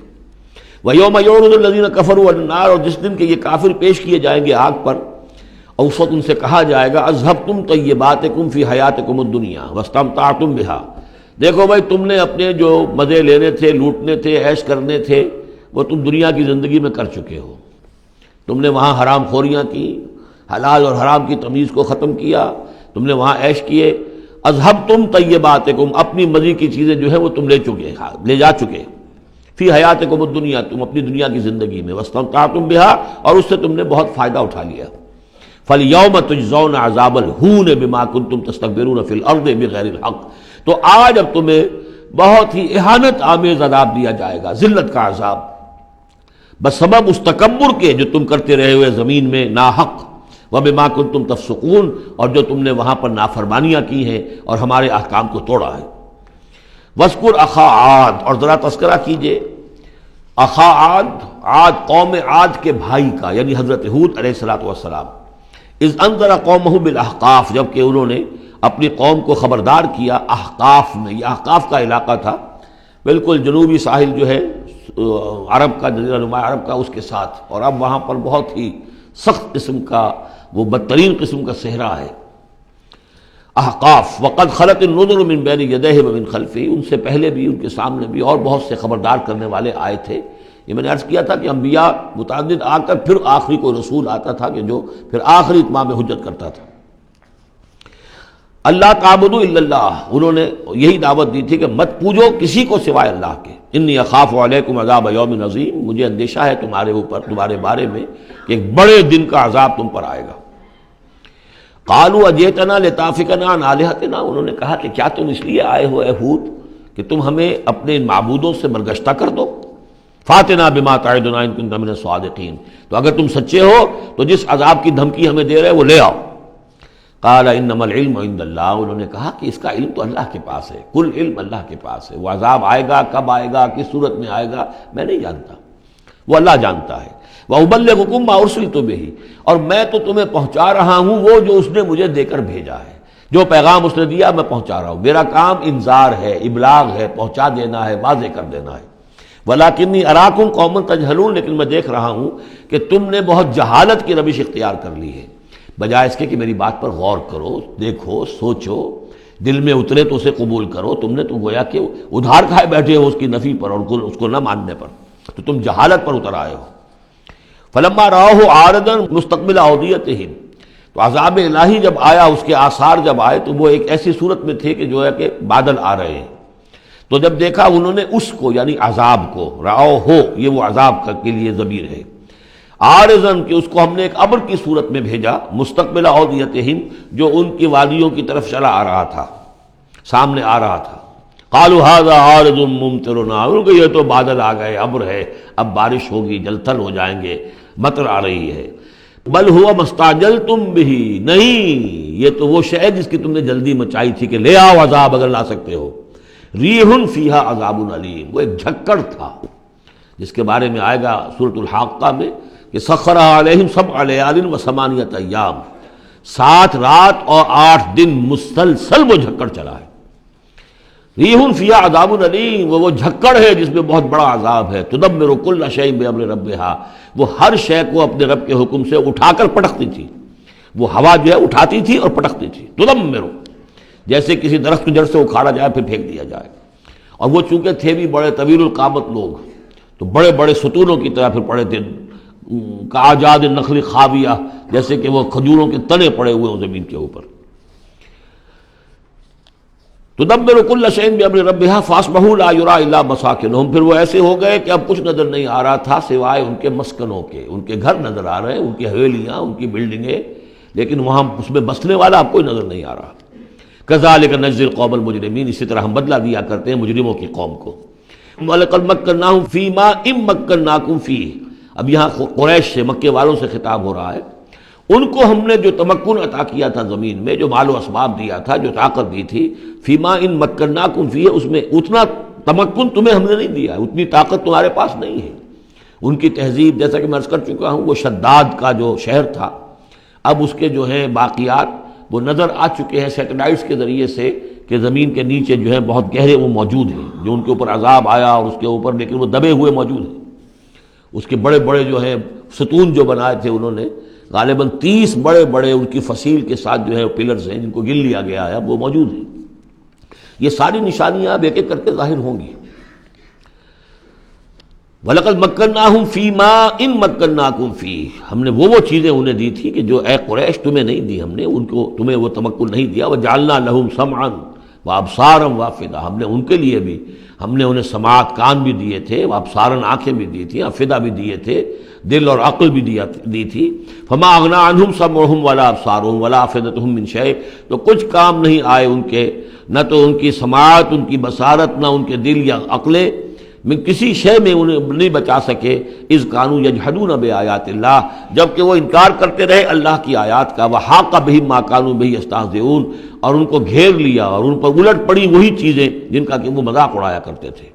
Speaker 2: وَيَوْمَ يُعْرَضُ الَّذِينَ كَفَرُوا عَلَى النَّارِ، اور جس دن کہ یہ کافر پیش کیے جائیں گے آگ پر، اور اس وقت ان سے کہا جائے گا اذهبتم طیباتکم فی حیاتکم الدنیا واستمتعتم بها، دیکھو بھائی تم نے اپنے جو مزے لینے تھے، لوٹنے تھے، عیش کرنے تھے، وہ تم دنیا کی زندگی میں کر چکے ہو، تم نے وہاں حرام خوریاں کی، حلال اور حرام کی تمیز کو ختم کیا، تم نے وہاں عیش کیے، اذهبتم طیباتکم، اپنی مزے کی چیزیں جو ہیں وہ تم لے جا چکے، فی حیاتکم الدنیا، تم اپنی دنیا کی زندگی میں، واستمتعتم بها، اور اس سے تم نے بہت فائدہ اٹھا لیا۔ فَالْيَوْمَ تُجْزَوْنَ عَذَابَ الْهُونِ بِمَا كُنْتُمْ تَسْتَكْبِرُونَ فِي الْأَرْضِ بِغَيْرِ الْحَقِّ، تو آج اب تمہیں بہت ہی اہانت آمیز عذاب دیا جائے گا، ذلت کا عذاب، بسبب اس تکبر کے جو تم کرتے رہے ہوئے زمین میں ناحق، وَبِمَا كُنْتُمْ تَفْسُقُونَ، اور جو تم نے وہاں پر نافرمانیاں کی ہیں اور ہمارے احکام کو توڑا ہے۔ وَاذْكُرْ أَخَا عَادٍ، اور ذرا تذکرہ کیجئے اخا عاد، قوم عاد کے بھائی کا، یعنی حضرت ہود علیہ السلام، اذ انذر قومہ بالاحقاف، جب کہ انہوں نے اپنی قوم کو خبردار کیا احقاف میں، یہ احقاف کا علاقہ تھا، بالکل جنوبی ساحل جو ہے عرب کا، جزیرہ نما عرب کا، اس کے ساتھ، اور اب وہاں پر بہت ہی سخت قسم کا، وہ بدترین قسم کا صحرا ہے احقاف۔ وقد خلت النذر من بین یدیہ ومن خلفہ، ان سے پہلے بھی، ان کے سامنے بھی اور بہت سے خبردار کرنے والے آئے تھے۔ یہ میں نے عرض کیا تھا کہ انبیاء متعدد آ کر پھر آخری کوئی رسول آتا تھا کہ جو پھر آخری اتمام حجت کرتا تھا۔ اللہ تعبدوا الا اللہ، انہوں نے یہی دعوت دی تھی کہ مت پوجو کسی کو سوائے اللہ کے، انی اخاف علیکم عذاب یوم عظیم، مجھے اندیشہ ہے تمہارے اوپر، تمہارے بارے میں کہ ایک بڑے دن کا عذاب تم پر آئے گا۔ قالوا اجئتنا لتافکنا عن آلہتنا، انہوں نے کہا کہ کیا تم اس لیے آئے ہو اے ہود کہ تم ہمیں اپنے معبودوں سے برگشتہ کر دو؟ فاتنا بما تعدنا ان کنت من الصادقین، تو اگر تم سچے ہو تو جس عذاب کی دھمکی ہمیں دے رہے وہ لے آؤ۔ قال انما العلم عند اللہ، انہوں نے کہا کہ اس کا علم تو اللہ کے پاس ہے، کل علم اللہ کے پاس ہے، وہ عذاب آئے گا، کب آئے گا، کس صورت میں آئے گا میں نہیں جانتا، وہ اللہ جانتا ہے۔ وَأُبَلِّغُكُم مَّا أُرْسِلْتُ بِهِ، اور میں تو تمہیں پہنچا رہا ہوں وہ جو اس نے مجھے دے کر بھیجا ہے، جو پیغام اس نے دیا میں پہنچا رہا ہوں، میرا کام انذار ہے، ابلاغ ہے، پہنچا دینا ہے، واضح کر دینا ہے۔ وَلَٰكِنِّي أَرَاكُمْ قَوْمًا تَجْهَلُونَ، لیکن میں دیکھ رہا ہوں کہ تم نے بہت جہالت کی روش اختیار کر لی ہے، بجائے اس کے کہ میری بات پر غور کرو، دیکھو، سوچو، دل میں اترے تو اسے قبول کرو، تم نے تو گویا کہ ادھار کھائے بیٹھے ہو اس کی نفی پر اور اس کو نہ ماننے پر، تو تم جہالت پر اتر آئے ہو۔ فلما رأوه عارضا مستقبل اودیتہم، تو عذاب الہی جب آیا، اس کے آثار جب آئے تو وہ ایک ایسی صورت میں تھے کہ جو ہے کہ بادل آ رہے ہیں، تو جب دیکھا انہوں نے اس کو یعنی عذاب کو، رأو ہو یہ وہ عذاب کے لیے ضمیر ہے، عارضاً کہ اس کو ہم نے ایک ابر کی صورت میں بھیجا، مستقبل اودیتہم جو ان کی وادیوں کی طرف چلا آ رہا تھا، سامنے آ رہا تھا۔ قالوا هذا عارض ممطرنا، ان کو یہ تو بادل آ گئے، ابر ہے، اب بارش ہوگی، جل تھل ہو جائیں گے، مطر آ رہی ہے۔ بل ہوا مستعجلتم به، نہیں یہ تو وہ شے جس کی تم نے جلدی مچائی تھی کہ لے آؤ عذاب اگر لا سکتے ہو۔ ریح فیہا عذاب علیم، وہ ایک جھکڑ تھا جس کے بارے میں آئے گا سورۃ الحاقہ میں کہ سخر علیہم 7 لیال و 8 ایام، 7 رات اور 8 دن مسلسل وہ جھکڑ چلا ہے۔ ریح فیہا عذاب علیم، وہ جھکڑ ہے جس میں بہت بڑا عذاب ہے۔ تدمر کل شیء بامر ربھا، وہ ہر شے کو اپنے رب کے حکم سے اٹھا کر پٹکتی تھی، وہ ہوا جو ہے اٹھاتی تھی اور پٹکتی تھی۔ تدمر، جیسے کسی درخت کی جڑ سے اکھاڑا جائے پھر پھینک دیا جائے، اور وہ چونکہ تھے بھی بڑے طویل القامت لوگ تو بڑے بڑے ستونوں کی طرح پھر پڑے تھے، کاجاد النخل خاویہ، جیسے کہ وہ کھجوروں کے تنے پڑے ہوئے ہوں زمین کے اوپر۔ تدبر کل شیء بامر ربھا فاصبحوا لا یری الا مساکنہم، پھر وہ ایسے ہو گئے کہ اب کچھ نظر نہیں آ رہا تھا سوائے ان کے مسکنوں کے، ان کے گھر نظر آ رہے ہیں، ان کی حویلیاں، ان کی بلڈنگیں، لیکن وہاں اس میں بسنے والا اب کوئی نظر نہیں آ رہا۔ کذالک نجزی القوم المجرمین، اسی طرح ہم بدلہ دیا کرتے ہیں مجرموں کی قوم کو۔ وَلَقَدْ مَكَّنَّاهُمْ فِي مَا إِن مَّكَّنَّاكُمْ فِيهِ، اب یہاں قریش سے، مکے والوں سے خطاب ہو رہا ہے، ان کو ہم نے جو تمکن عطا کیا تھا زمین میں، جو مال و اسباب دیا تھا، جو طاقت دی تھی، فیما ان مکناکم فیہ، اس میں اتنا تمکن تمہیں ہم نے نہیں دیا، اتنی طاقت تمہارے پاس نہیں ہے۔ ان کی تہذیب، جیسا کہ میں عرض کر چکا ہوں، وہ شداد کا جو شہر تھا، اب اس کے جو ہیں باقیات وہ نظر آ چکے ہیں سیٹلائٹس کے ذریعے سے کہ زمین کے نیچے جو ہے بہت گہرے وہ موجود ہیں، جو ان کے اوپر عذاب آیا اور اس کے اوپر، لیکن وہ دبے ہوئے موجود ہیں۔ اس کے بڑے بڑے جو ہیں ستون جو بنائے تھے انہوں نے، غالباً 30 بڑے بڑے ان کی فصیل کے ساتھ جو ہے پلرز ہیں جن کو گن لیا گیا ہے، اب وہ موجود ہیں۔ یہ ساری نشانیاں اب ایک ایک کر کے ظاہر ہوں گی۔ وَلَقَدْ مَكَّنَّاهُمْ فِي مَا إِن مَّكَّنَّاكُمْ فِيهِ، ہم نے وہ چیزیں انہیں دی تھی کہ جو اے قریش تمہیں نہیں دی، ہم نے ان کو، تمہیں وہ تمکن نہیں دیا۔ وَجَعَلْنَا لَهُمْ سَمْعًا وَأَبْصَارًا وَأَفْئِدَةً، ہم نے ان کے لیے بھی، ہم نے انہیں سماعت کان بھی دیے تھے، وَأَبْصَارًا آنکھیں بھی دی تھی، افئدہ بھی دیے تھے، دل اور عقل بھی دی تھی۔ فما اغنی عنہم سمعہم ولا ابصارہم ولا افئدتہم من شیء، تو کچھ کام نہیں آئے ان کے، نہ تو ان کی سماعت، ان کی بصارت، نہ ان کے دل یا عقلیں، من کسی شے میں انہیں نہیں بچا سکے۔ اذ کانوا یجحدون بآیات اللہ، جبکہ وہ انکار کرتے رہے اللہ کی آیات کا۔ وحاق بہم ما کانوا بہ یستہزئون، اور ان کو گھیر لیا اور ان پر الٹ پڑی وہی چیزیں جن کا کہ وہ مذاق اڑایا کرتے تھے۔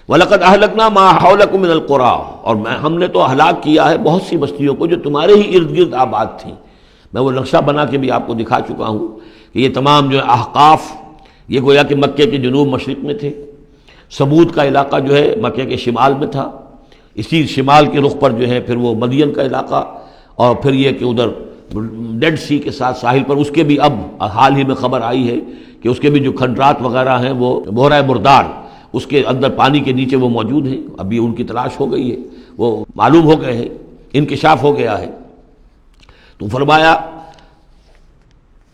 Speaker 2: وَلَقَدْ أَهْلَكْنَا مَا حَوْلَكُم مِّنَ الْقُرَىٰ، اور ہم نے تو ہلاک کیا ہے بہت سی بستیوں کو جو تمہارے ہی ارد گرد آباد تھیں۔ میں وہ نقشہ بنا کے بھی آپ کو دکھا چکا ہوں کہ یہ تمام جو احقاف، یہ گویا کہ مکے کے جنوب مشرق میں تھے، سمود کا علاقہ جو ہے مکے کے شمال میں تھا، اسی شمال کے رخ پر جو ہے پھر وہ مدین کا علاقہ، اور پھر یہ کہ ادھر ڈیڈ سی کے ساتھ ساحل پر، اس کے بھی اب حال ہی میں خبر آئی ہے کہ اس کے بھی جو کھنڈرات وغیرہ ہیں وہ بحیرہ مردار، اس کے اندر پانی کے نیچے وہ موجود ہیں، ابھی ان کی تلاش ہو گئی ہے، وہ معلوم ہو گئے ہیں، انکشاف ہو گیا ہے۔ تو فرمایا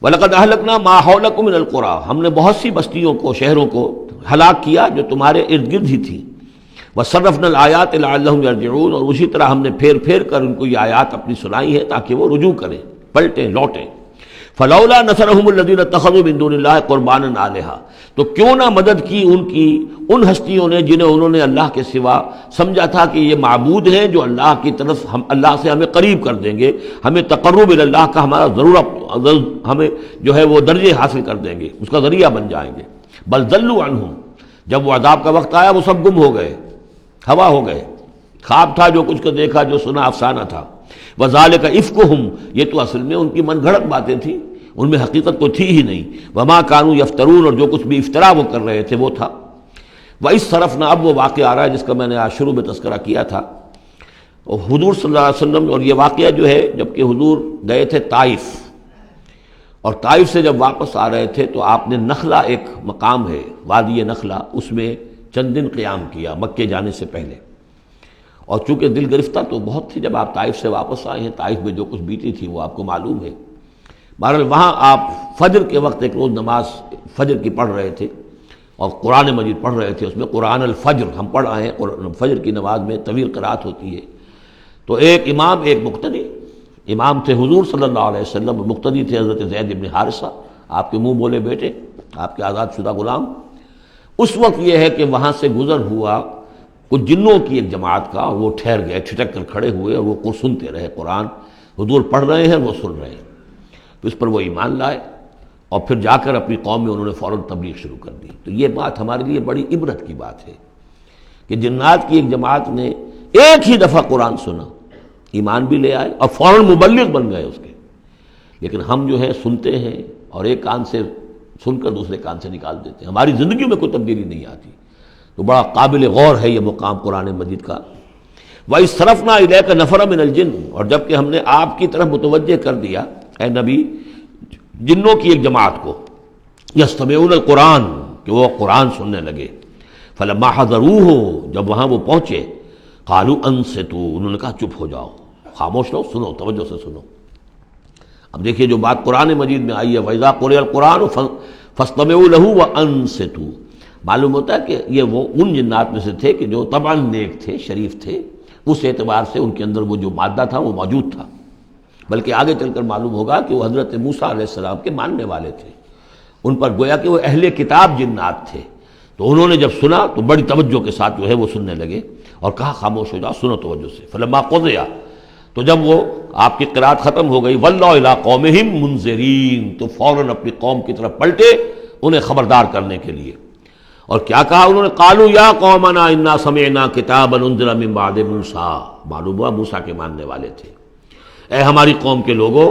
Speaker 2: وَلَقَدْ أَهْلَكْنَا مَا حَوْلَكُم مِّنَ الْقُرَىٰ، ہم نے بہت سی بستیوں کو، شہروں کو ہلاک کیا جو تمہارے ارد گرد ہی تھی. وَصَرَّفْنَا الْآيَاتِ لَعَلَّهُمْ يَرْجِعُونَ، اور اسی طرح ہم نے پھیر پھیر کر ان کو یہ آیات اپنی سنائی ہے تاکہ وہ رجوع کریں، پلٹیں، لوٹیں. فَلَوْلَا نَصَرَهُمُ الَّذِينَ اتَّخَذُوا مِن دُونِ اللَّهِ قُرْبَانًا آلِهَةً، تو کیوں نہ مدد کی ان کی ان ہستیوں نے جنہیں انہوں نے اللہ کے سوا سمجھا تھا کہ یہ معبود ہیں جو اللہ کی طرف ہم اللہ سے ہمیں قریب کر دیں گے، ہمیں تقرب الی اللہ کا ہمارا ضرورت ہمیں جو ہے وہ درجے حاصل کر دیں گے، اس کا ذریعہ بن جائیں گے. بل ضلوا عنہم، جب وہ عذاب کا وقت آیا وہ سب گم ہو گئے، ہوا ہو گئے، خواب تھا جو کچھ کو دیکھا، جو سنا افسانہ تھا. وذالک افکہم، یہ تو اصل میں ان کی من گھڑت باتیں تھیں، ان میں حقیقت تو تھی ہی نہیں. وما کانوا یفترون، اور جو کچھ بھی افطرا وہ کر رہے تھے وہ تھا. وَإِذْ صَرَفْنَا، اب وہ واقعہ آ رہا ہے جس کا میں نے آج شروع میں تذکرہ کیا تھا. اور حضور صلی اللہ علیہ وسلم، اور یہ واقعہ جو ہے جب کہ حضور گئے تھے طائف، اور طائف سے جب واپس آ رہے تھے تو آپ نے نخلہ، ایک مقام ہے وادی نخلہ، اس میں چند دن قیام کیا مکے جانے سے پہلے. اور چونکہ دل گرفتہ تو بہت تھی جب آپ طائف سے واپس آئے ہیں، طائف میں جو کچھ بیتی تھی وہ آپ کو معلوم ہے. بہرحال وہاں آپ فجر کے وقت ایک روز نماز فجر کی پڑھ رہے تھے اور قرآن مجید پڑھ رہے تھے. اس میں قرآن الفجر ہم پڑھ آئے ہیں، فجر کی نماز میں طویل قرات ہوتی ہے. تو ایک امام، ایک مقتدی. امام تھے حضور صلی اللہ علیہ وسلم، مقتدی تھے حضرت زید بن حارثہ، آپ کے منہ بولے بیٹے، آپ کے آزاد شدہ غلام. اس وقت یہ ہے کہ وہاں سے گزر ہوا کچھ جنوں کی ایک جماعت کا، وہ ٹھہر گئے، ٹھٹک کر کھڑے ہوئے اور وہ سنتے رہے. قرآن حضور پڑھ رہے ہیں، وہ سن رہے ہیں. تو اس پر وہ ایمان لائے اور پھر جا کر اپنی قوم میں انہوں نے فوراً تبلیغ شروع کر دی. تو یہ بات ہمارے لیے بڑی عبرت کی بات ہے کہ جنات کی ایک جماعت نے ایک ہی دفعہ قرآن سنا، ایمان بھی لے آئے اور فوراً مبلغ بن گئے اس کے. لیکن ہم جو ہے سنتے ہیں اور ایک کان سے سن کر دوسرے کان سے نکال دیتے ہیں، ہماری زندگیوں میں کوئی تبدیلی نہیں آتی. تو بڑا قابل غور ہے یہ مقام قرآن مجید کا. وَإِذْ صَرَفْنَا إِلَيْكَ نَفَرًا مِنَ الْجِنِّ، اور جب کہ ہم نے آپ کی طرف متوجہ کر دیا اے نبی جنوں کی ایک جماعت کو، یستمعون القرآن، کہ وہ قرآن سننے لگے. فلما حضروہ، جب وہاں وہ پہنچے، قالوا انصتوا، انہوں نے کہا چپ ہو جاؤ، خاموش رہو، سنو، توجہ سے سنو. اب دیکھیے جو بات قرآن مجید میں آئی ہے وَإِذَا قُرِئَ الْقُرْآنُ فَاسْتَمِعُوا لَهُ وَأَنصِتُوا، معلوم ہوتا ہے کہ یہ وہ ان جنات میں سے تھے کہ جو طبعاً نیک تھے، شریف تھے، اس اعتبار سے ان کے اندر وہ جو مادہ تھا وہ موجود تھا. بلکہ آگے چل کر معلوم ہوگا کہ وہ حضرت موسیٰ علیہ السلام کے ماننے والے تھے، ان پر گویا کہ وہ اہل کتاب جنات تھے. تو انہوں نے جب سنا تو بڑی توجہ کے ساتھ جو ہے وہ سننے لگے اور کہا خاموش ہو جاؤ، سنو توجہ سے. فلما قضی، تو جب وہ آپ کی قرات ختم ہو گئی، وَلَّوْا إِلَىٰ قَوْمِهِمْ مُنذِرِينَ، تو فوراً اپنی قوم کی طرف پلٹے انہیں خبردار کرنے کے لیے. اور کیا کہا انہوں نے؟ قالوا یا قومنا انا سمعنا کتابا انزل من بعد موسیٰ، معلوم ہوا موسیٰ کے ماننے والے تھے. اے ہماری قوم کے لوگوں،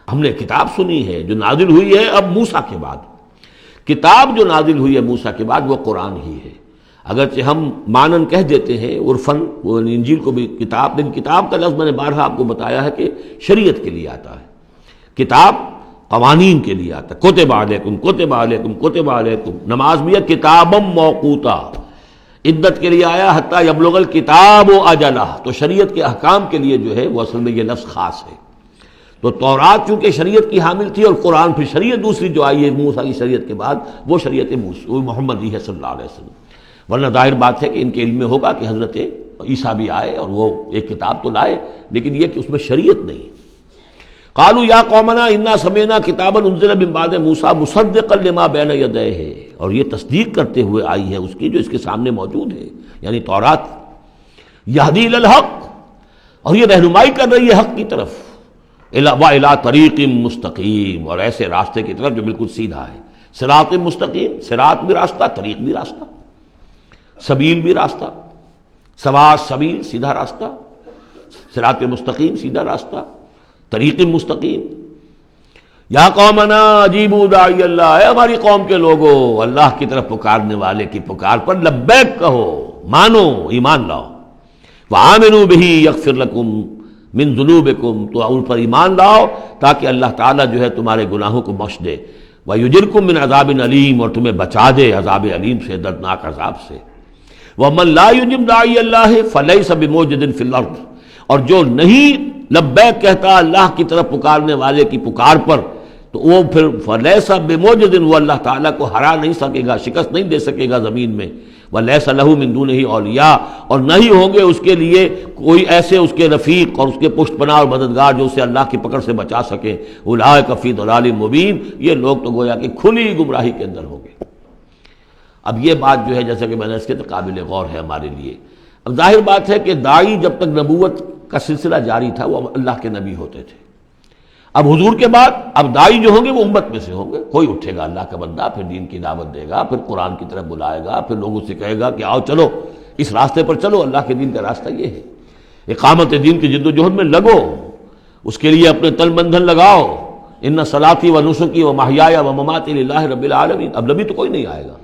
Speaker 2: ہم نے کتاب سنی ہے جو نازل ہوئی ہے اب موسیٰ کے بعد. کتاب جو نازل ہوئی ہے موسیٰ کے بعد وہ قرآن ہی ہے. اگرچہ ہم مانن کہہ دیتے ہیں عرفاً، وہ انجیل کو بھی کتاب، لیکن کتاب کا لفظ میں نے بارہا آپ کو بتایا ہے کہ شریعت کے لیے آتا ہے. کتاب قوانین کے لیے آتا ہے. کتب علیکم کتب علیکم کتب علیکم، نماز بھی ہے کتابا موقوتا، عدت کے لیے آیا حتیٰ یبلغ الکتاب اجلہ. تو شریعت کے احکام کے لیے جو ہے وہ اصل میں یہ لفظ خاص ہے. تو تورات چونکہ شریعت کی حامل تھی اور قرآن پھر شریعت دوسری جو آئی ہے موسیٰ کی شریعت کے بعد وہ شریعت محمد ہی ہے صلی اللہ علیہ وسلم. ورنہ ظاہر بات ہے کہ ان کے علم میں ہوگا کہ حضرت عیسیٰ بھی آئے اور وہ ایک کتاب تو لائے، لیکن یہ کہ اس میں شریعت نہیں. قالوا یا قومنا انا سمعنا کتابا انزل من بعد موسیٰ مصدقا لما بین یدیہ، اور یہ تصدیق کرتے ہوئے آئی ہے اس کی جو اس کے سامنے موجود ہے، یعنی تورات. یہدی الی الحق، اور یہ رہنمائی کر رہی ہے حق کی طرف. وَإِلَىٰ طَرِیقٍ مُسْتَقِیم، اور ایسے راستے کی طرف جو بالکل سیدھا ہے. صراط مستقیم، صراط بھی راستہ، طریق بھی راستہ، سبیل بھی راستہ، سواء سبیل سیدھا راستہ، صراط مستقیم سیدھا راستہ، طریق مستقیم. یا قومنا اجیبوا داعی اللہ، اے ہماری قوم کے لوگوں، اللہ کی طرف پکارنے والے کی پکار پر لبیک کہو، مانو، ایمان لاؤ. وآمنوا بہ یغفر لکم من ذنوبکم، تو ان پر ایمان لاؤ تاکہ اللہ تعالیٰ جو ہے تمہارے گناہوں کو بخش دے. ویجرکم من عذاب علیم، اور تمہیں بچا دے عذاب علیم سے، دردناک عذاب سے. ومن لا یجب داعی اللہ فلیس بموجد فی الارض، اور جو نہیں لبیک کہتا اللہ کی طرف پکارنے والے کی پکار پر، تو وہ پھر فلیس بموجد، وہ اللہ تعالیٰ کو ہرا نہیں سکے گا، شکست نہیں دے سکے گا زمین میں، ولیس لہ من دونہ اولیاء، اور نہیں ہوں گے اس کے لیے کوئی ایسے اس کے رفیق اور اس کے پشت پناہ اور مددگار جو اسے اللہ کی پکڑ سے بچا سکیں۔ اولئک فی ضلال مبین، یہ لوگ تو گویا کہ کھلی گمراہی کے اندر ہوں گے۔ اب یہ بات جو ہے جیسا کہ میں نے اس کے قابل غور ہے ہمارے لیے۔ اب ظاہر بات ہے کہ داعی جب تک نبوت کا سلسلہ جاری تھا وہ اللہ کے نبی ہوتے تھے، اب حضور کے بعد اب داعی جو ہوں گے وہ امت میں سے ہوں گے، کوئی اٹھے گا اللہ کا بندہ، پھر دین کی دعوت دے گا، پھر قرآن کی طرف بلائے گا، پھر لوگوں سے کہے گا کہ آؤ چلو اس راستے پر چلو، اللہ کے دین کا راستہ یہ ہے، اقامت دین کی جد و جہد میں لگو، اس کے لیے اپنے تن بندھن لگاؤ، ان صلاتی و نسکی و محیای و مماتی للہ رب العالمین۔ اب نبی تو کوئی نہیں آئے گا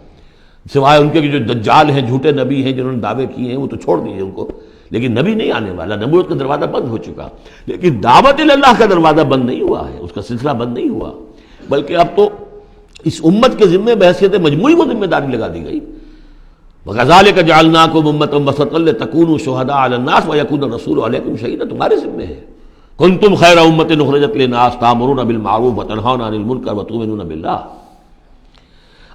Speaker 2: سوائے ان کے جو دجال ہیں، جھوٹے نبی ہیں جنہوں نے دعوے کیے ہیں، وہ تو چھوڑ دیجیے ان کو، لیکن نبی نہیں آنے والا، نبوت کا دروازہ بند ہو چکا، لیکن دعوت اللہ کا دروازہ بند نہیں ہوا ہے، اس کا سلسلہ بند نہیں ہوا، بلکہ اب تو اس امت کے ذمے بحیثیت مجموعی کو ذمہ داری لگا دی گئی۔ وَكَذَلِكَ جَعَلْنَاكُمْ أُمَّةً وَسَطًا لِتَكُونُوا شُهَدَاءَ عَلَى النَّاسِ وَيَكُونَ الرَّسُولُ عَلَيْكُمْ شَهِيدًا، تمہارے ذمے ہے۔ كُنتُمْ خَيْرَ أُمَّةٍ أُخْرِجَتْ لِلنَّاسِ تَأْمُرُونَ بِالْمَعْرُوفِ وَتَنْهَوْنَ عَنِ الْمُنكَرِ وَتُؤْمِنُونَ بِاللَّهِ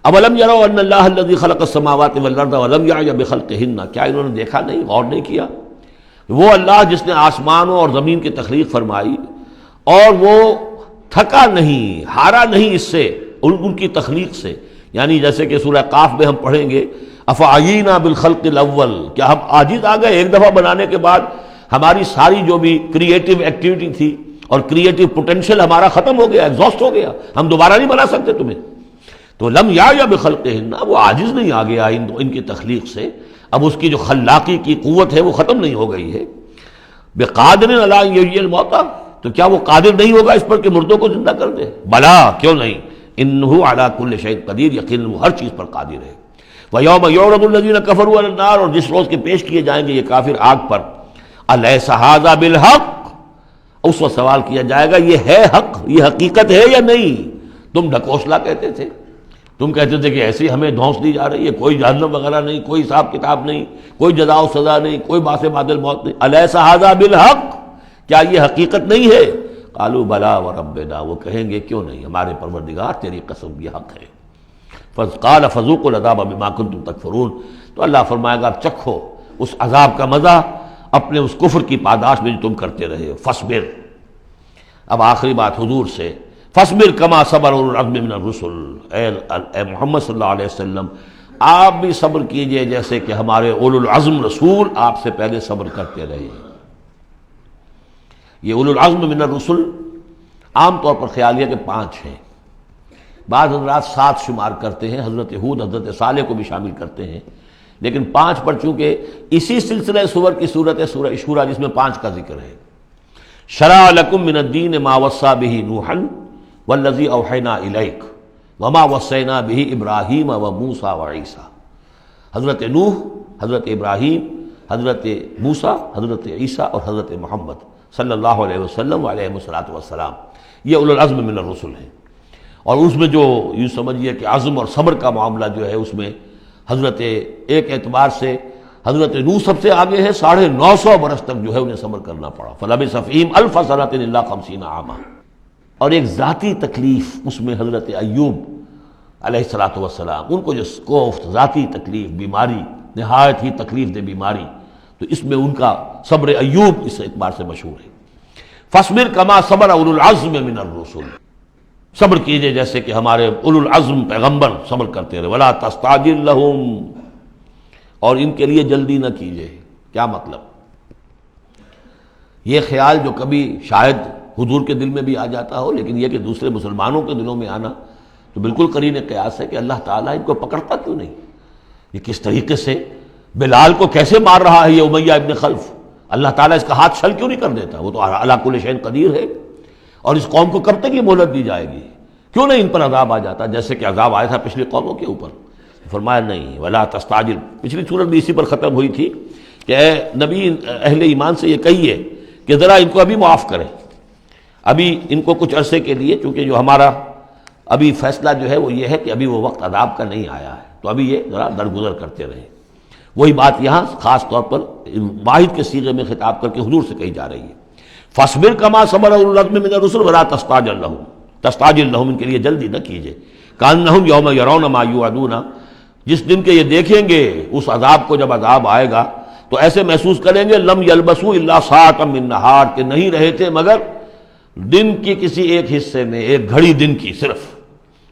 Speaker 2: اولم يروا ان اللہ الذي خلق السماوات والارض ولم يعي بخلقهن، کیا انہوں نے دیکھا نہیں، غور نہیں کیا، وہ اللہ جس نے آسمانوں اور زمین کی تخلیق فرمائی اور وہ تھکا نہیں، ہارا نہیں اس سے، ان کی تخلیق سے، یعنی جیسے کہ سورہ قاف میں ہم پڑھیں گے افعینا بالخلق الاول، کیا ہم عاجز آ گئے ایک دفعہ بنانے کے بعد، ہماری ساری جو بھی کریٹو ایکٹیویٹی تھی اور کریٹو پوٹینشیل ہمارا ختم ہو گیا، ایگزاسٹ ہو گیا، ہم دوبارہ نہیں بنا سکتے تمہیں۔ تو لم یا بخلقہن، وہ عاجز نہیں آ گیا ان کی تخلیق سے، اب اس کی جو خلاقی کی قوت ہے وہ ختم نہیں ہو گئی ہے۔ بقادر علی ان یحیی الموتیٰ، تو کیا وہ قادر نہیں ہوگا اس پر کہ مردوں کو زندہ کر دے؟ بلا، کیوں نہیں، انہ علی کل شیء قدیر، یقیناً وہ ہر چیز پر قادر ہے۔ ویوم یعرض الذین کفروا علی النار، اور جس روز کے پیش کیے جائیں گے یہ کافر آگ پر، الیس ھذا بالحق، اس وقت سوال کیا جائے گا یہ ہے حق، یہ حقیقت ہے یا نہیں؟ تم ڈھکوسلا کہتے تھے، تم کہتے تھے کہ ایسی ہمیں دھونس دی جا رہی ہے، کوئی جہنم وغیرہ نہیں، کوئی حساب کتاب نہیں، کوئی جزا و سزا نہیں، کوئی باس بعد الموت نہیں، الیس ھذا بالحق، کیا یہ حقیقت نہیں ہے؟ قالوا بلا وربنا، وہ کہیں گے کیوں نہیں، ہمارے پروردگار تیری قسم یہ حق ہے۔ قال فذوقوا العذاب بما کنتم تکفرون، تو اللہ فرمائے گا اب چکھو اس عذاب کا مزہ اپنے اس کفر کی پاداش میں جو تم کرتے رہے ہو، فاصبر۔ اب آخری بات حضور سے، فاصبر کما صبر اولو العزم من الرسل، اے محمد صلی اللہ علیہ وسلم آپ بھی صبر کیجئے جیسے کہ ہمارے اولو العزم رسول آپ سے پہلے صبر کرتے رہے۔ یہ اولو العزم من الرسل عام طور پر خیال ہے کہ 5 ہیں، بعض حضرات 7 شمار کرتے ہیں، حضرت ہود حضرت صالح کو بھی شامل کرتے ہیں، لیکن 5 پر چونکہ اسی سلسلہ سور کی صورت ہے سورہ شورى جس میں 5 کا ذکر ہے۔ شرع لکم من الدین ما وصى به نوحا والذی اوحینا الیک وما وصینا به ابراہیم وموسیٰ وعیسیٰ، حضرت نوح، حضرت ابراہیم، حضرت موسیٰ، حضرت عیسیٰ اور حضرت محمد صلی اللہ علیہ وسلم علیہ الصلاۃ والسلام، یہ اولو العزم من الرسل ہیں۔ اور اس میں جو یوں سمجھیے کہ عزم اور صبر کا معاملہ جو ہے اس میں حضرت ایک اعتبار سے حضرت نوح سب سے آگے ہے، 950 برس تک جو ہے انہیں صبر کرنا پڑا، فلبث فیہم 1000 سنۃ الا 50 عاما۔ اور ایک ذاتی تکلیف اس میں حضرت ایوب علیہ الصلاۃ والسلام، ان کو جو کوفت ذاتی تکلیف، بیماری، نہایت ہی تکلیف دہ بیماری، تو اس میں ان کا صبر ایوب اس اعتبار سے مشہور ہے۔ فاصبر کما صبر اولو العزم من الرسل، صبر کیجئے جیسے کہ ہمارے اولو العزم پیغمبر صبر کرتے رہے، ولا تستعجل لهم، اور ان کے لیے جلدی نہ کیجئے۔ کیا مطلب؟ یہ خیال جو کبھی شاید حضور کے دل میں بھی آ جاتا ہو، لیکن یہ کہ دوسرے مسلمانوں کے دلوں میں آنا تو بالکل قرین قیاس ہے کہ اللہ تعالیٰ ان کو پکڑتا کیوں نہیں؟ یہ کس طریقے سے بلال کو کیسے مار رہا ہے یہ امیہ ابن خلف، اللہ تعالیٰ اس کا ہاتھ چھل کیوں نہیں کر دیتا؟ وہ تو علی کل شیء قدیر ہے، اور اس قوم کو کب تک یہ مہلت دی جائے گی؟ کیوں نہیں ان پر عذاب آ جاتا جیسے کہ عذاب آیا تھا پچھلی قوموں کے اوپر؟ فرمایا نہیں، ولا تستعجل، پچھلی صورت بھی اسی پر ختم ہوئی تھی کہ اے نبی اہل ایمان سے یہ کہیے کہ ذرا ان کو ابھی معاف کریں، ابھی ان کو کچھ عرصے کے لیے، چونکہ جو ہمارا ابھی فیصلہ جو ہے وہ یہ ہے کہ ابھی وہ وقت عذاب کا نہیں آیا ہے، تو ابھی یہ ذرا درگزر کرتے رہیں۔ وہی بات یہاں خاص طور پر واحد کے صیغے میں خطاب کر کے حضور سے کہی جا رہی ہے، فاصبر کما صبر اولو العزم من الرسل ولا تستعجل لهم، تستعجل لہم، ان کے لیے جلدی نہ کیجیے، کانہم یوم یرون ما یوعدون، جس دن کے یہ دیکھیں گے اس عذاب کو، جب عذاب آئے گا تو ایسے محسوس کریں گے لم یلبسوا الا ساعۃ من نہار، کہ نہیں رہے تھے مگر دن کی کسی ایک حصے میں، ایک گھڑی دن کی صرف۔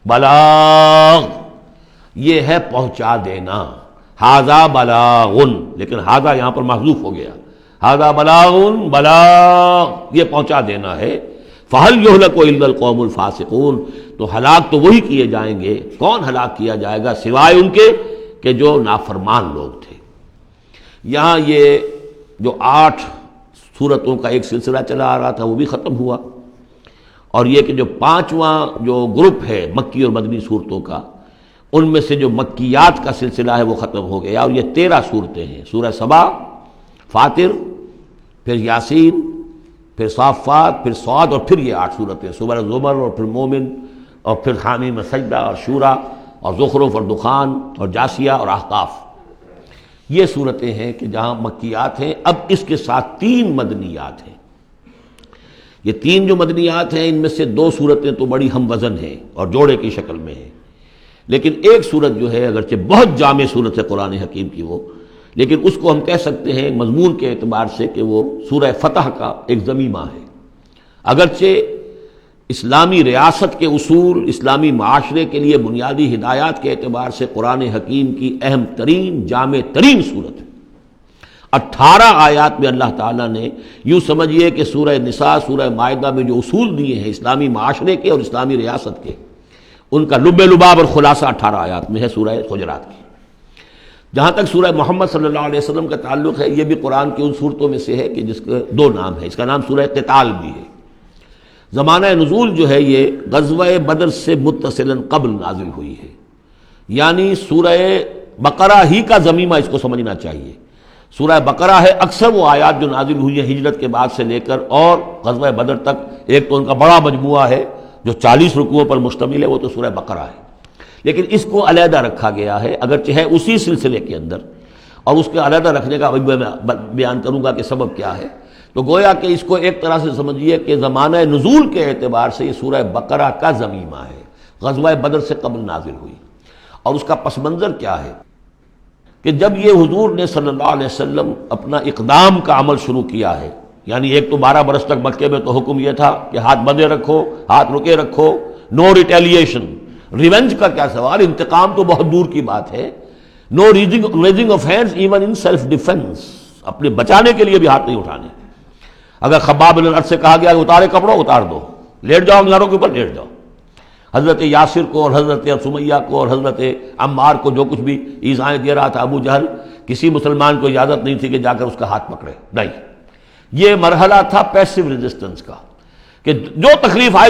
Speaker 2: بلاغ، یہ ہے پہنچا دینا، ھذا بلاغ، لیکن ھذا یہاں پر محذوف ہو گیا، ھذا بلاغ، بلاغ یہ پہنچا دینا ہے۔ فہل یہلک الا القوم الفاسقون، تو ہلاک تو وہی کیے جائیں گے، کون ہلاک کیا جائے گا سوائے ان کے کہ جو نافرمان لوگ تھے۔ یہاں یہ جو 8 سورتوں کا ایک سلسلہ چلا آ رہا تھا وہ بھی ختم ہوا، اور یہ کہ جو 5واں جو گروپ ہے مکی اور مدنی صورتوں کا، ان میں سے جو مکیات کا سلسلہ ہے وہ ختم ہو گیا، اور یہ 13 صورتیں ہیں، سورہ سبا، فاطر، پھر یاسین، پھر صافات، پھر صاد، اور پھر یہ 8 صورتیں، سورہ زمر، اور پھر مومن، اور پھر حامیم سجدہ، اور شورا، اور زخرف، اور دخان، اور جاسیہ، اور احقاف۔ یہ صورتیں ہیں کہ جہاں مکیات ہیں۔ اب اس کے ساتھ 3 مدنیات ہیں۔ یہ 3 جو مدنیات ہیں ان میں سے 2 صورتیں تو بڑی ہم وزن ہیں اور جوڑے کی شکل میں ہیں، لیکن ایک صورت جو ہے اگرچہ بہت جامع صورت ہے قرآن حکیم کی وہ، لیکن اس کو ہم کہہ سکتے ہیں مضمون کے اعتبار سے کہ وہ سورہ فتح کا ایک ضمیمہ ہے۔ اگرچہ اسلامی ریاست کے اصول، اسلامی معاشرے کے لیے بنیادی ہدایات کے اعتبار سے قرآن حکیم کی اہم ترین، جامع ترین صورت ہے۔ 18 آیات میں اللہ تعالیٰ نے، یوں سمجھیے کہ سورہ نساء، سورہ مائدہ میں جو اصول دیے ہیں اسلامی معاشرے کے اور اسلامی ریاست کے، ان کا لب لباب اور خلاصہ 18 آیات میں ہے سورہ حجرات کی۔ جہاں تک سورہ محمد صلی اللہ علیہ وسلم کا تعلق ہے، یہ بھی قرآن کی ان صورتوں میں سے ہے کہ جس کے 2 نام ہیں، اس کا نام سورہ قتال بھی ہے۔ زمانہ نزول جو ہے یہ غزوہ بدر سے متصلاً قبل نازل ہوئی ہے، یعنی سورہ بقرہ ہی کا ضمیمہ اس کو سمجھنا چاہیے۔ سورہ بقرہ ہے اکثر وہ آیات جو نازل ہوئی ہیں ہجرت کے بعد سے لے کر اور غزوہ بدر تک، ایک تو ان کا بڑا مجموعہ ہے جو 40 رکوعوں پر مشتمل ہے، وہ تو سورہ بقرہ ہے، لیکن اس کو علیحدہ رکھا گیا ہے، اگرچہ ہے اسی سلسلے کے اندر، اور اس کے علیحدہ رکھنے کا میں بیان کروں گا کہ سبب کیا ہے۔ تو گویا کہ اس کو ایک طرح سے سمجھیے کہ زمانہ نزول کے اعتبار سے یہ سورہ بقرہ کا ضمیمہ ہے، غزوہ بدر سے قبل نازل ہوئی۔ اور اس کا پس منظر کیا ہے کہ جب یہ حضور نے صلی اللہ علیہ وسلم اپنا اقدام کا عمل شروع کیا ہے، یعنی ایک تو 12 برس تک مکے میں تو حکم یہ تھا کہ ہاتھ بندھے رکھو، ہاتھ رکے رکھو، نو ریٹیلیشن، ریونج کا کیا سوال، انتقام تو بہت دور کی بات ہے، no raising of hands even in self defence, اپنے بچانے کے لیے بھی ہاتھ نہیں اٹھانے۔ اگر خباب بن الارت سے کہا گیا کہ اتارے کپڑوں، اتار دو، لیٹ جاؤ انگاروں کے اوپر، لیٹ جاؤ۔ حضرت یاسر کو اور حضرت سمیہ کو اور حضرت عمار کو جو کچھ بھی ایذائیں دے رہا تھا ابو جہل، کسی مسلمان کو اجازت نہیں تھی کہ جا کر اس کا ہاتھ پکڑے، نہیں۔ یہ مرحلہ تھا پیسو ریزسٹنس کا کہ جو تکلیف آئے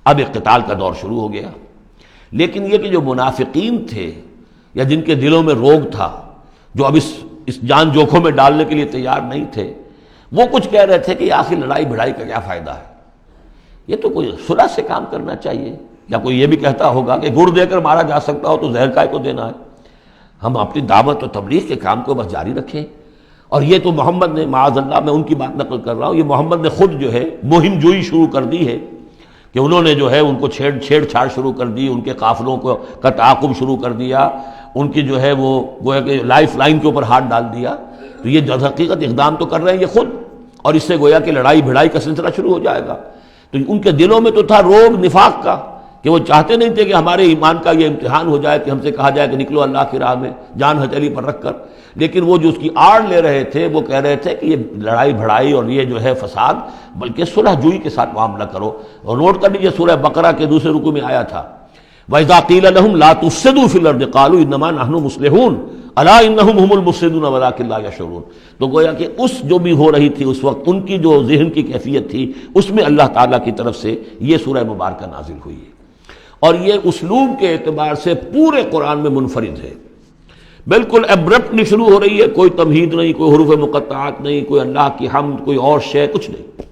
Speaker 2: اب اقتتال کا دور شروع ہو گیا۔ لیکن یہ کہ جو منافقین تھے یا جن کے دلوں میں روگ تھا، جو اب اس جان جوکھوں میں ڈالنے کے لیے تیار نہیں تھے، وہ کچھ کہہ رہے تھے کہ آخر لڑائی بھڑائی کا کیا فائدہ ہے، یہ تو کوئی صلح سے کام کرنا چاہیے۔ یا کوئی یہ بھی کہتا ہوگا کہ گڑ دے کر مارا جا سکتا ہو تو زہر کائے کو دینا ہے، ہم اپنی دعوت و تبلیغ کے کام کو بس جاری رکھیں۔ اور یہ تو محمد نے، معاذ اللہ میں ان کی بات نقل کر رہا ہوں، یہ محمد نے خود جو ہے مہم جوئی شروع کر دی ہے کہ انہوں نے جو ہے ان کو چھیڑ چھاڑ شروع کر دی، ان کے قافلوں کا تعاقب شروع کر دیا، ان کی جو ہے وہ گویا کہ لائف لائن کے اوپر ہاتھ ڈال دیا۔ تو یہ جو حقیقت اقدام تو کر رہے ہیں یہ خود، اور اس سے گویا کہ لڑائی بھڑائی کا سلسلہ شروع ہو جائے گا۔ تو ان کے دلوں میں تو تھا روگ نفاق کا کہ وہ چاہتے نہیں تھے کہ ہمارے ایمان کا یہ امتحان ہو جائے کہ ہم سے کہا جائے کہ نکلو اللہ کی راہ میں جان ہتھیلی پر رکھ کر، لیکن وہ جو اس کی آڑ لے رہے تھے وہ کہہ رہے تھے کہ یہ لڑائی بھڑائی اور یہ جو ہے فساد، بلکہ صلح جوئی کے ساتھ معاملہ کرو۔ اور نوٹ کر لیجیے سورہ بقرہ کے دوسرے رکوع میں آیا تھا وَإِذَا قِيلَ لَهُمْ لَا تُفْسِدُوا فِي الْأَرْضِ قَالُوا إِنَّمَا نَحْنُ مُصْلِحُونَ أَلَا إِنَّهُمْ هُمُ الْمُفْسِدُونَ وَلَٰكِن لَا يَشْعُرُونَ۔ تو گویا کہ اس جو بھی ہو رہی تھی اس وقت، ان کی جو ذہن کی کیفیت تھی، اس میں اللہ تعالیٰ کی طرف سے یہ سورہ مبارکہ نازل ہوئی ہے، اور یہ اسلوب کے اعتبار سے پورے قرآن میں منفرد ہے۔ بالکل ایبرپٹلی شروع ہو رہی ہے، کوئی تمہید نہیں، کوئی حروف مقطعات نہیں، کوئی اللہ کی حمد، کوئی اور شے، کچھ نہیں،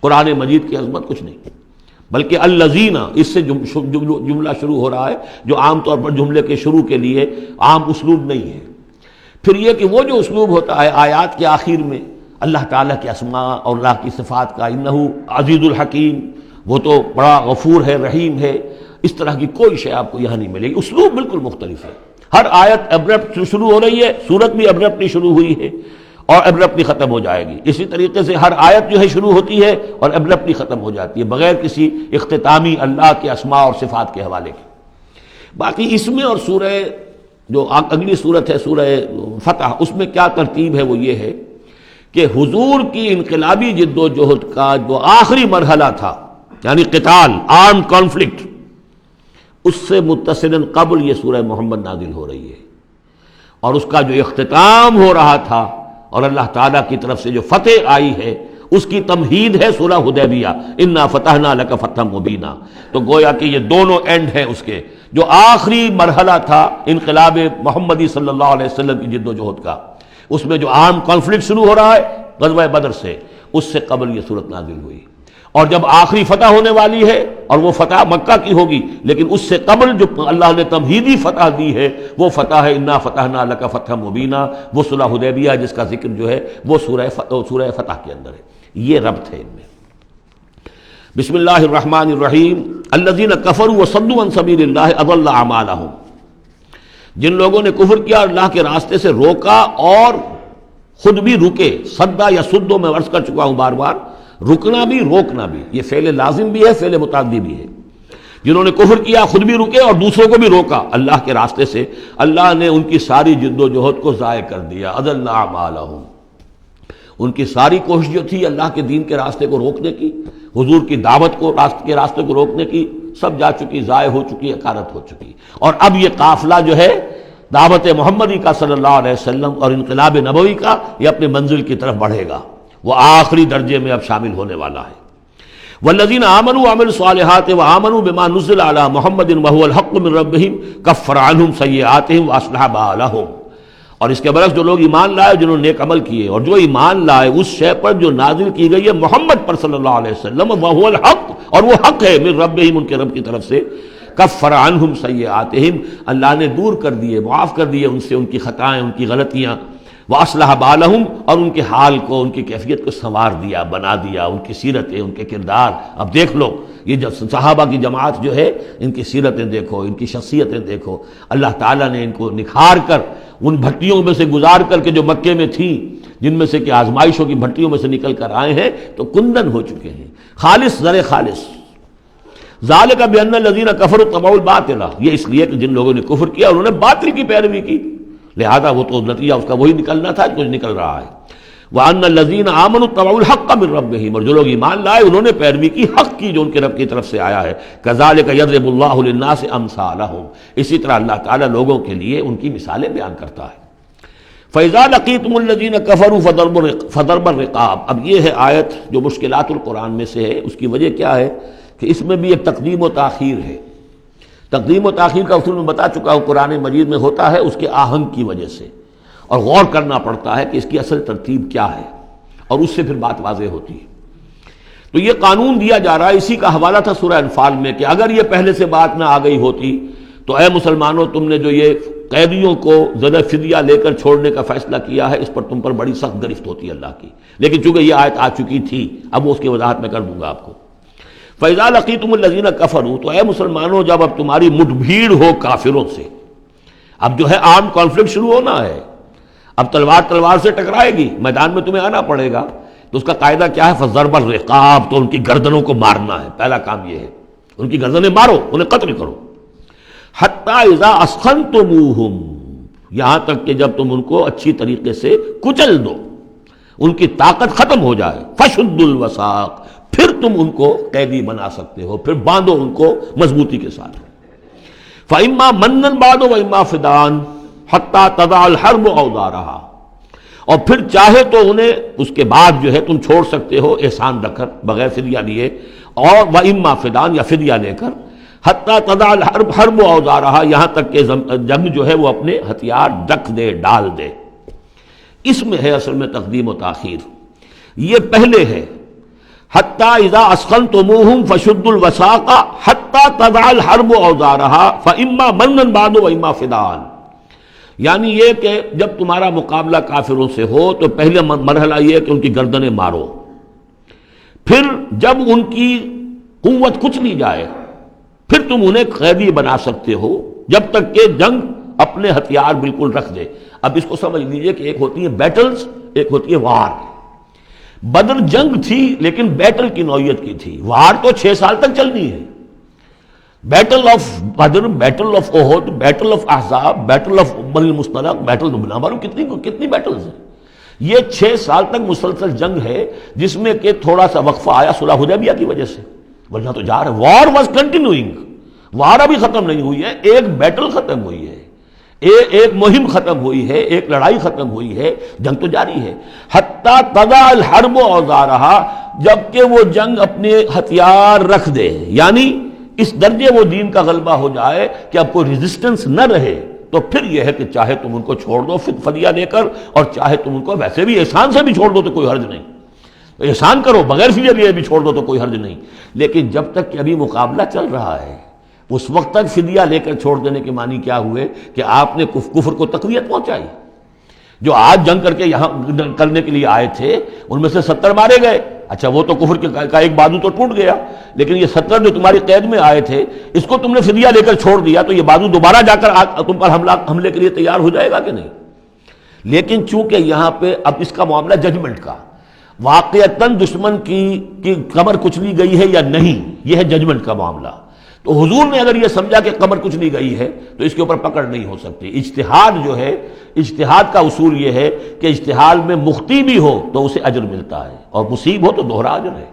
Speaker 2: قرآن مجید کی عظمت کچھ نہیں، بلکہ الذین، اس سے جملہ شروع ہو رہا ہے جو عام طور پر جملے کے شروع کے لیے عام اسلوب نہیں ہے۔ پھر یہ کہ وہ جو اسلوب ہوتا ہے آیات کے آخر میں اللہ تعالیٰ کے اسماء اور اللہ کی صفات کا، انہو عزیز الحکیم، وہ تو بڑا غفور ہے، رحیم ہے، اس طرح کی کوئی شے آپ کو یہاں نہیں ملے گی۔ اسلوب بالکل مختلف ہے۔ ہر آیت ابرپٹ شروع ہو رہی ہے، سورت بھی ابرپٹلی شروع ہوئی ہے اور ابرپٹلی ختم ہو جائے گی۔ اسی طریقے سے ہر آیت جو ہے شروع ہوتی ہے اور ابرپٹلی ختم ہو جاتی ہے، بغیر کسی اختتامی اللہ کے اسماء اور صفات کے حوالے کے۔ باقی اس میں اور سورہ جو اگلی صورت ہے سورہ فتح، اس میں کیا ترتیب ہے وہ یہ ہے کہ حضور کی انقلابی جد و جہد کا جو آخری مرحلہ تھا، یعنی قتال، آرم کانفلکٹ، اس سے متصلاً قبل یہ سورہ محمد نازل ہو رہی ہے، اور اس کا جو اختتام ہو رہا تھا اور اللہ تعالیٰ کی طرف سے جو فتح آئی ہے اس کی تمہید ہے سورہ حدیبیہ، انا فتحنا لک فتحا مبینا۔ تو گویا کہ یہ دونوں اینڈ ہیں اس کے، جو آخری مرحلہ تھا انقلاب محمدی صلی اللہ علیہ وسلم کی جد و جہد کا، اس میں جو عام کانفلکٹ شروع ہو رہا ہے غزوہ بدر سے، اس سے قبل یہ صورت نازل ہوئی، اور جب آخری فتح ہونے والی ہے اور وہ فتح مکہ کی ہوگی، لیکن اس سے قبل جو اللہ نے تمہیدی فتح دی ہے وہ فتح ہے انا فتحنا لک فتحا مبینا، وہ صلح حدیبیہ جس کا ذکر جو ہے وہ سورہ فتح کے اندر ہے۔ یہ ربط ہے ان میں۔ بسم اللہ الرحمن الرحیم۔ الذین کفروا وصدوا عن سبیل اللہ اضل اعمالہم، جن لوگوں نے کفر کیا اور اللہ کے راستے سے روکا اور خود بھی رکے، صدا یا سدو میں عرض کر چکا ہوں بار بار، رکنا بھی روکنا بھی، یہ فعل لازم بھی ہے، فعل متعدی بھی ہے۔ جنہوں نے کفر کیا خود بھی رکے اور دوسروں کو بھی روکا اللہ کے راستے سے، اللہ نے ان کی ساری جد و جہد کو ضائع کر دیا، اضل اعمالہم۔ ان کی ساری کوشش جو تھی اللہ کے دین کے راستے کو روکنے کی، حضور کی دعوت کو کے راستے کو روکنے کی، سب جا چکی، ضائع ہو چکی، اکارت ہو چکی۔ اور اب یہ قافلہ جو ہے دعوت محمدی کا صلی اللہ علیہ وسلم اور انقلاب نبوی کا، یہ اپنے منزل کی طرف بڑھے گا، وہ آخری درجے میں اب شامل ہونے والا ہے۔ والذین آمنوا وعملوا الصالحات وآمنوا بما نزل علی محمد وهو الحق من ربهم کفر عنہم سیئاتہم واصلح بالہم۔ اور اس کے برعکس جو لوگ ایمان لائے، جنہوں نے نیک عمل کیے، اور جو ایمان لائے اس شے پر جو نازل کی گئی ہے محمد پر صلی اللہ علیہ وسلم، وهو الحق، اور وہ حق ہے، من ربهم، ان کے رب کی طرف سے، کفر عنہم سیئاتہم، اللہ نے دور کر دیے، معاف کر دیے ان سے ان کی خطائیں، ان کی غلطیاں، واصلح بالہم، اور ان کے حال کو، ان کی کیفیت کو سنوار دیا، بنا دیا، ان کی سیرتیں، ان کے کردار۔ اب دیکھ لو یہ جو صحابہ کی جماعت جو ہے، ان کی سیرتیں دیکھو، ان کی شخصیتیں دیکھو، اللہ تعالیٰ نے ان کو نکھار کر ان بھٹیوں میں سے گزار کر کے جو مکے میں تھیں، جن میں سے کہ آزمائشوں کی بھٹیوں میں سے نکل کر آئے ہیں، تو کندن ہو چکے ہیں، خالص زر خالص۔ ذالک بان الذین کفروا اتبعوا الباطل، یہ اس لیے کہ جن لوگوں نے کفر کیا انہوں نے باطل کی پیروی کی، لہذا وہ تو نتیجہ اس کا وہی نکلنا تھا جو نکل رہا ہے۔ وان الذین آمنوا اتبعوا الحق من ربهم، اور جو لوگ ایمان لائے انہوں نے پیروی کی حق کی جو ان کے رب کی طرف سے آیا ہے۔ کذالک یضرب اللہ للناس امثالہم، اسی طرح اللہ تعالیٰ لوگوں کے لیے ان کی مثالیں بیان کرتا ہے۔ فَإِذَا لَقِيتُمُ الَّذِينَ كَفَرُوا فَضَرْبَ الرِّقَابِ، اب یہ ہے آیت جو مشکلات القرآن میں سے ہے۔ اس کی وجہ کیا ہے کہ اس میں بھی ایک تقدیم و تاخیر ہے۔ تقدیم و تاخیر کا اصول میں بتا چکا ہوں، قرآن مجید میں ہوتا ہے اس کے آہنگ کی وجہ سے، اور غور کرنا پڑتا ہے کہ اس کی اصل ترتیب کیا ہے، اور اس سے پھر بات واضح ہوتی ہے۔ تو یہ قانون دیا جا رہا ہے، اسی کا حوالہ تھا سورہ انفال میں کہ اگر یہ پہلے سے بات نہ آ گئی ہوتی تو اے مسلمانوں، تم نے جو یہ قیدیوں کو ذرا فدیہ لے کر چھوڑنے کا فیصلہ کیا ہے، اس پر تم پر بڑی سخت گرفت ہوتی اللہ کی، لیکن چونکہ یہ آیت آ چکی تھی، اب وہ اس کی وضاحت میں کر دوں گا آپ کو۔ فَإِذَا لَقِيتُمُ الَّذِينَ كَفَرُوا، تو اے مسلمانوں جب اب تمہاری مٹ بھیڑ ہو کافروں سے، اب جو ہے آرم کانفلکٹ شروع ہونا ہے، اب تلوار سے ٹکرائے گی، میدان میں تمہیں آنا پڑے گا، تو اس کا قاعدہ کیا ہے؟ فَضَرْبَ الرِّقَابِ، تو ان کی گردنوں کو مارنا ہے، پہلا کام یہ ہے، ان کی گردنیں مارو، انہیں قتل کرو۔ حَتَّى إِذَا أَثْخَنْتُمُوهُمْ، یہاں تک کہ جب تم ان کو اچھی طریقے سے کچل دو، ان کی طاقت ختم ہو جائے، فَشُدُّ الْوَثَاقِ، پھر تم ان کو قیدی بنا سکتے ہو، پھر باندھو ان کو مضبوطی کے ساتھ۔ فَإِمَّا مَنًّا بَعْدُ وَإِمَّا فِدَاءً حَتَّى تَضَعَ الْحَرْبُ أَوْزَارَهَا، اور پھر چاہے تو انہیں اس کے بعد جو ہے تم چھوڑ سکتے ہو احسان رکھ کر، بغیر فدیہ لیے، اور وَإِمَّا فِدَاءً، یا فدیہ لے کر، حَتَّى تَضَعَ الْحَرْبُ أَوْزَارَهَا، یہاں تک کہ جنگ جو ہے وہ اپنے ہتھیار رکھ دے، ڈال دے۔ اس میں ہے اصل میں تقدیم و تاخیر، یہ پہلے ہے حتیٰ اذا اسخنتموہم فشدوا الوثاق حتیٰ تضع الحرب اوزارها فاما منا بعد واما فداء، یعنی یہ کہ جب تمہارا مقابلہ کافروں سے ہو تو پہلے مرحلہ یہ ہے کہ ان کی گردنیں مارو، پھر جب ان کی قوت کچھ نہیں جائے پھر تم انہیں قیدی بنا سکتے ہو جب تک کہ جنگ اپنے ہتھیار بالکل رکھ دے۔ اب اس کو سمجھ لیجئے کہ ایک ہوتی ہیں بیٹلز، ایک ہوتی ہے وار۔ بدر جنگ تھی لیکن بیٹل کی نوعیت کی تھی، وار تو 6 سال تک چلنی ہے۔ Battle of Badr, battle of Uhud, battle of Ahzab, battle of Bani al-Mustaliq, battle نہ معلوم کتنی بیٹلز ہیں۔ یہ 6 سال تک مسلسل جنگ ہے جس میں کہ تھوڑا سا وقفہ آیا صلح حدیبیہ کی وجہ سے، ورنہ تو جا رہا ہے۔ وار واز کنٹینیوئنگ، وار ابھی ختم نہیں ہوئی ہے، ایک بیٹل ختم ہوئی ہے، ایک مہم ختم ہوئی ہے، ایک لڑائی ختم ہوئی ہے، جنگ تو جاری ہے۔ حتیٰ تضع الحرب اوزارہا، جبکہ وہ جنگ اپنے ہتھیار رکھ دے، یعنی اس درجے وہ دین کا غلبہ ہو جائے کہ اب کوئی ریزسٹنس نہ رہے، تو پھر یہ ہے کہ چاہے تم ان کو چھوڑ دو فدیہ دے کر، اور چاہے تم ان کو ویسے بھی احسان سے بھی چھوڑ دو تو کوئی حرج نہیں، احسان کرو بغیر فدیہ دیے بھی چھوڑ دو تو کوئی حرج نہیں۔ لیکن جب تک کہ ابھی مقابلہ چل رہا ہے اس وقت تک فدیہ لے کر چھوڑ دینے کے معنی کیا ہوئے کہ آپ نے کفر کو تقویت پہنچائی۔ جو آج جنگ کر کے یہاں کرنے کے لیے آئے تھے ان میں سے 70 مارے گئے، اچھا وہ تو کفر کا ایک بازو تو ٹوٹ گیا، لیکن یہ 70 جو تمہاری قید میں آئے تھے اس کو تم نے فدیہ لے کر چھوڑ دیا تو یہ بازو دوبارہ جا کر تم پر حملے کے لیے تیار ہو جائے گا کہ نہیں؟ لیکن چونکہ یہاں پہ اب اس کا معاملہ ججمنٹ کا، واقعتاً دشمن کی کمر کچلی گئی ہے یا نہیں، یہ ہے ججمنٹ کا معاملہ۔ تو حضور نے اگر یہ سمجھا کہ کمر کچھ نہیں گئی ہے تو اس کے اوپر پکڑ نہیں ہو سکتی۔ اجتہاد جو ہے، اجتہاد کا اصول یہ ہے کہ اجتہاد میں مخطی بھی ہو تو اسے اجر ملتا ہے اور مصیب ہو تو دوہرا اجر ہے۔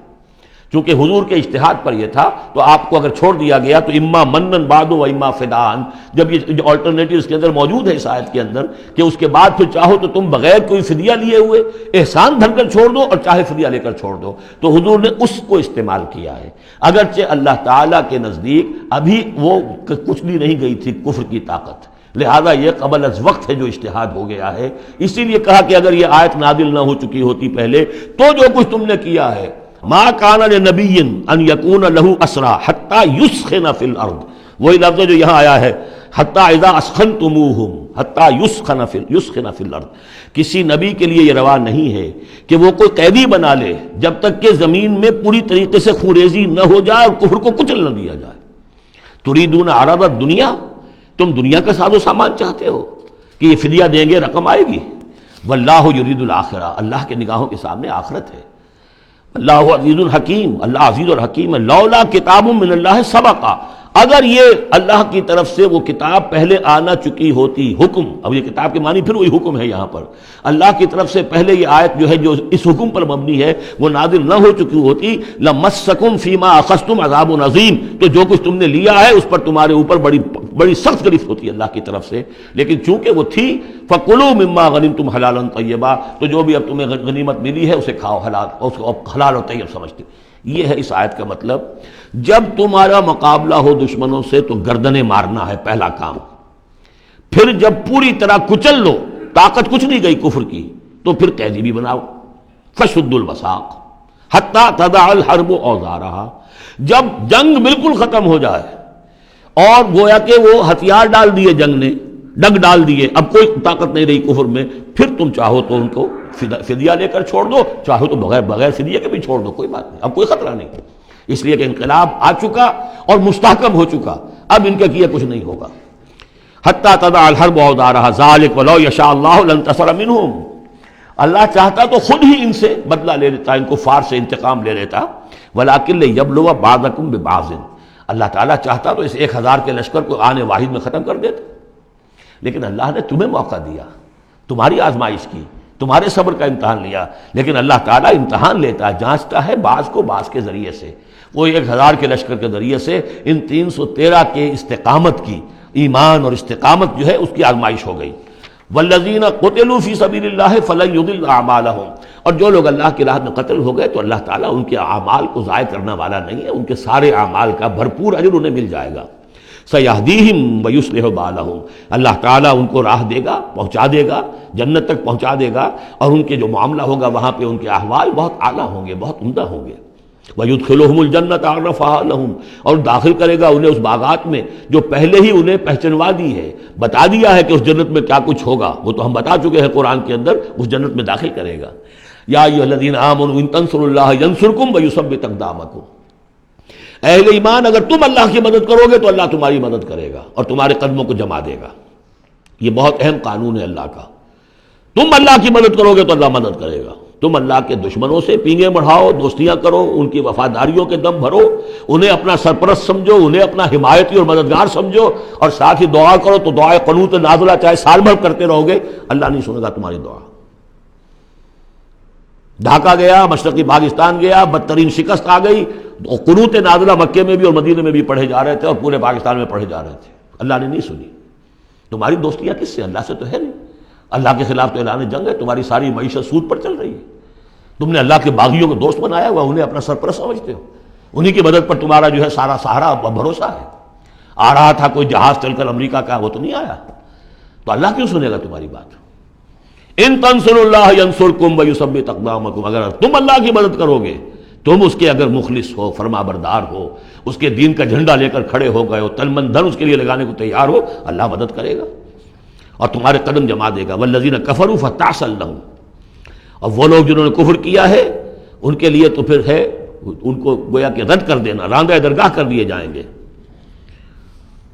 Speaker 2: چونکہ حضور کے اجتہاد پر یہ تھا تو آپ کو اگر چھوڑ دیا گیا تو اما منن بعد و اما فدان، جب یہ آلٹرنیٹو اس کے اندر موجود ہے اس آیت کے اندر کہ اس کے بعد پھر چاہو تو تم بغیر کوئی فدیہ لیے ہوئے احسان دھر کر چھوڑ دو اور چاہے فدیہ لے کر چھوڑ دو، تو حضور نے اس کو استعمال کیا ہے۔ اگرچہ اللہ تعالیٰ کے نزدیک ابھی وہ کچھ بھی نہیں گئی تھی کفر کی طاقت، لہذا یہ قبل از وقت ہے جو اجتہاد ہو گیا ہے۔ اسی لیے کہا کہ اگر یہ آیت نازل نہ ہو چکی ہوتی پہلے تو جو کچھ تم نے کیا ہے، ما کان لنبی ان یکون لہ اسری حتی یسخن فی الارض، وہی لفظ جو یہاں آیا ہے حتی اذا اسخنتموہم حتی یسخن فی الارض، کسی نبی کے لیے یہ روا نہیں ہے کہ وہ کوئی قیدی بنا لے جب تک کہ زمین میں پوری طریقے سے خونریزی نہ ہو جائے اور کفر کو کچل نہ دیا جائے۔ تریدون عرض الدنیا، تم دنیا کا ساز و سامان چاہتے ہو کہ یہ فدیہ دیں گے رقم آئے گی، واللہ یرید الآخرہ، اللہ کے نگاہوں کے سامنے آخرت ہے۔ اللہ عزیز الحکیم، اللہ عزیز اور حکیم ہے۔ لولا کتاب من اللہ سبقا، اگر یہ اللہ کی طرف سے وہ کتاب پہلے آنا چکی ہوتی، حکم، اب یہ کتاب کے معنی پھر وہی حکم ہے یہاں پر، اللہ کی طرف سے پہلے یہ آیت جو ہے جو اس حکم پر مبنی ہے وہ نازل نہ ہو چکی ہوتی، لمسکم فیما اخذتم عذاب عظیم، تو جو کچھ تم نے لیا ہے اس پر تمہارے اوپر بڑی سخت گرفت ہوتی ہے اللہ کی طرف سے، لیکن چونکہ وہ تھی فَقُلُوا مِمَّا غَنِمْتُمْ حَلَالًا طَيِّبًا، تو جو بھی اب تمہیں غنیمت ملی ہے اسے کھاؤ حلال، اور اس کو حلال اور طیب سمجھتے۔ یہ ہے اس آیت کا مطلب، جب تمہارا مقابلہ ہو دشمنوں سے تو گردنیں مارنا ہے پہلا کام، پھر جب پوری طرح کچل لو، طاقت کچھ نہیں گئی کفر کی، تو پھر قیدی بھی بناؤ، فَشُدُّ الْوَثَاقَ حَتَّى تَضَعَ الْحَرْبُ أَوْزَارَهَا، جب جنگ بالکل ختم ہو جائے اور گویا کہ وہ ہتھیار ڈال دیے جنگ نے، ڈگ ڈال دیے، اب کوئی طاقت نہیں رہی کفر میں، پھر تم چاہو تو ان کو فدیہ لے کر چھوڑ دو، چاہو تو بغیر فدیہ کے بھی چھوڑ دو، کوئی بات نہیں، اب کوئی خطرہ نہیں، اس لیے کہ انقلاب آ چکا اور مستحکم ہو چکا، اب ان کے کیے کچھ نہیں ہوگا۔ حتی تضع الحرب اوزارہا ذالک ولو یشاء اللہ لانتصر منہم، اللہ چاہتا تو خود ہی ان سے بدلہ لے لیتا، ان کفار سے انتقام لے لیتا، ولکن لیبلو بعضکم ببعض، اللہ تعالیٰ چاہتا تو اس 1000 کے لشکر کو آنے واحد میں ختم کر دیتا، لیکن اللہ نے تمہیں موقع دیا، تمہاری آزمائش کی، تمہارے صبر کا امتحان لیا، لیکن اللہ تعالیٰ امتحان لیتا ہے، جانچتا ہے بعض کو بعض کے ذریعے سے، وہ 1000 کے لشکر کے ذریعے سے ان 313 کے استقامت کی، ایمان اور استقامت جو ہے اس کی آزمائش ہو گئی۔ والذین قتلوا فی سبیل اللہ فلن یضل اعمالہم، اور جو لوگ اللہ کی راہ میں قتل ہو گئے تو اللہ تعالیٰ ان کے اعمال کو ضائع کرنے والا نہیں ہے، ان کے سارے اعمال کا بھرپور اجر انہیں مل جائے گا۔ سیہدیہم ویصلح بالہم، اللہ تعالیٰ ان کو راہ دے گا، پہنچا دے گا، جنت تک پہنچا دے گا، اور ان کے جو معاملہ ہوگا وہاں پہ ان کے احوال بہت اعلیٰ ہوں گے، بہت عمدہ ہوں گے۔ وَيُدْخِلُهُمُ الْجَنَّةَ عَرَّفَهَا لَهُمْ، اور داخل کرے گا انہیں اس باغات میں جو پہلے ہی انہیں پہچنوا دی ہے، بتا دیا ہے کہ اس جنت میں کیا کچھ ہوگا، وہ تو ہم بتا چکے ہیں قرآن کے اندر، اس جنت میں داخل کرے گا۔ یا ایھا الذین آمنوا ان تنصروا اللہ ینصرکم ویثبت اقدامکم، اہل ایمان اگر تم اللہ کی مدد کرو گے تو اللہ تمہاری مدد کرے گا اور تمہارے قدموں کو جما دے گا۔ یہ بہت اہم قانون ہے اللہ کا، تم اللہ کی مدد کرو گے تو اللہ مدد کرے گا۔ تم اللہ کے دشمنوں سے پینگیں بڑھاؤ، دوستیاں کرو، ان کی وفاداریوں کے دم بھرو، انہیں اپنا سرپرست سمجھو، انہیں اپنا حمایتی اور مددگار سمجھو، اور ساتھ ہی دعا کرو تو دعائے قنوت نازلہ چاہے سال بھر کرتے رہو گے، اللہ نہیں سنے گا تمہاری دعا۔ ڈھاکہ گیا، مشرقی پاکستان گیا، بدترین شکست آ گئی، قنوت نازلہ مکے میں بھی اور مدینے میں بھی پڑھے جا رہے تھے اور پورے پاکستان میں پڑھے جا رہے تھے، اللہ نے نہیں سنی۔ تمہاری دوستیاں کس سے؟ اللہ سے تو ہے نہیں۔ اللہ کے خلاف تو اعلان جنگ ہے، تمہاری ساری معیشت سود پر چل رہی ہے، تم نے اللہ کے باغیوں کو دوست بنایا ہوا، انہیں اپنا سرپرست سمجھتے ہو، انہی کی مدد پر تمہارا جو ہے سارا سہارا بھروسہ ہے۔ آ رہا تھا کوئی جہاز چل کر امریکہ کا، وہ تو نہیں آیا، تو اللہ کیوں سنے گا تمہاری بات؟ ان تنصروا اللہ ینصرکم ویثبت اقدامکم، اگر تم اللہ کی مدد کرو گے، تم اس کے اگر مخلص ہو، فرما بردار ہو، اس کے دین کا جھنڈا لے کر کھڑے ہو گئے ہو، تن من دھن اس کے لیے لگانے کو تیار ہو، اللہ مدد کرے گا اور تمہارے قدم جما دے گا۔ والذین کفروا فتعسا لهم، اور وہ لوگ جنہوں نے کفر کیا ہے ان کے لیے تو پھر ہے ان کو گویا کہ رد کر دینا، راندہ درگاہ کر دیے جائیں گے،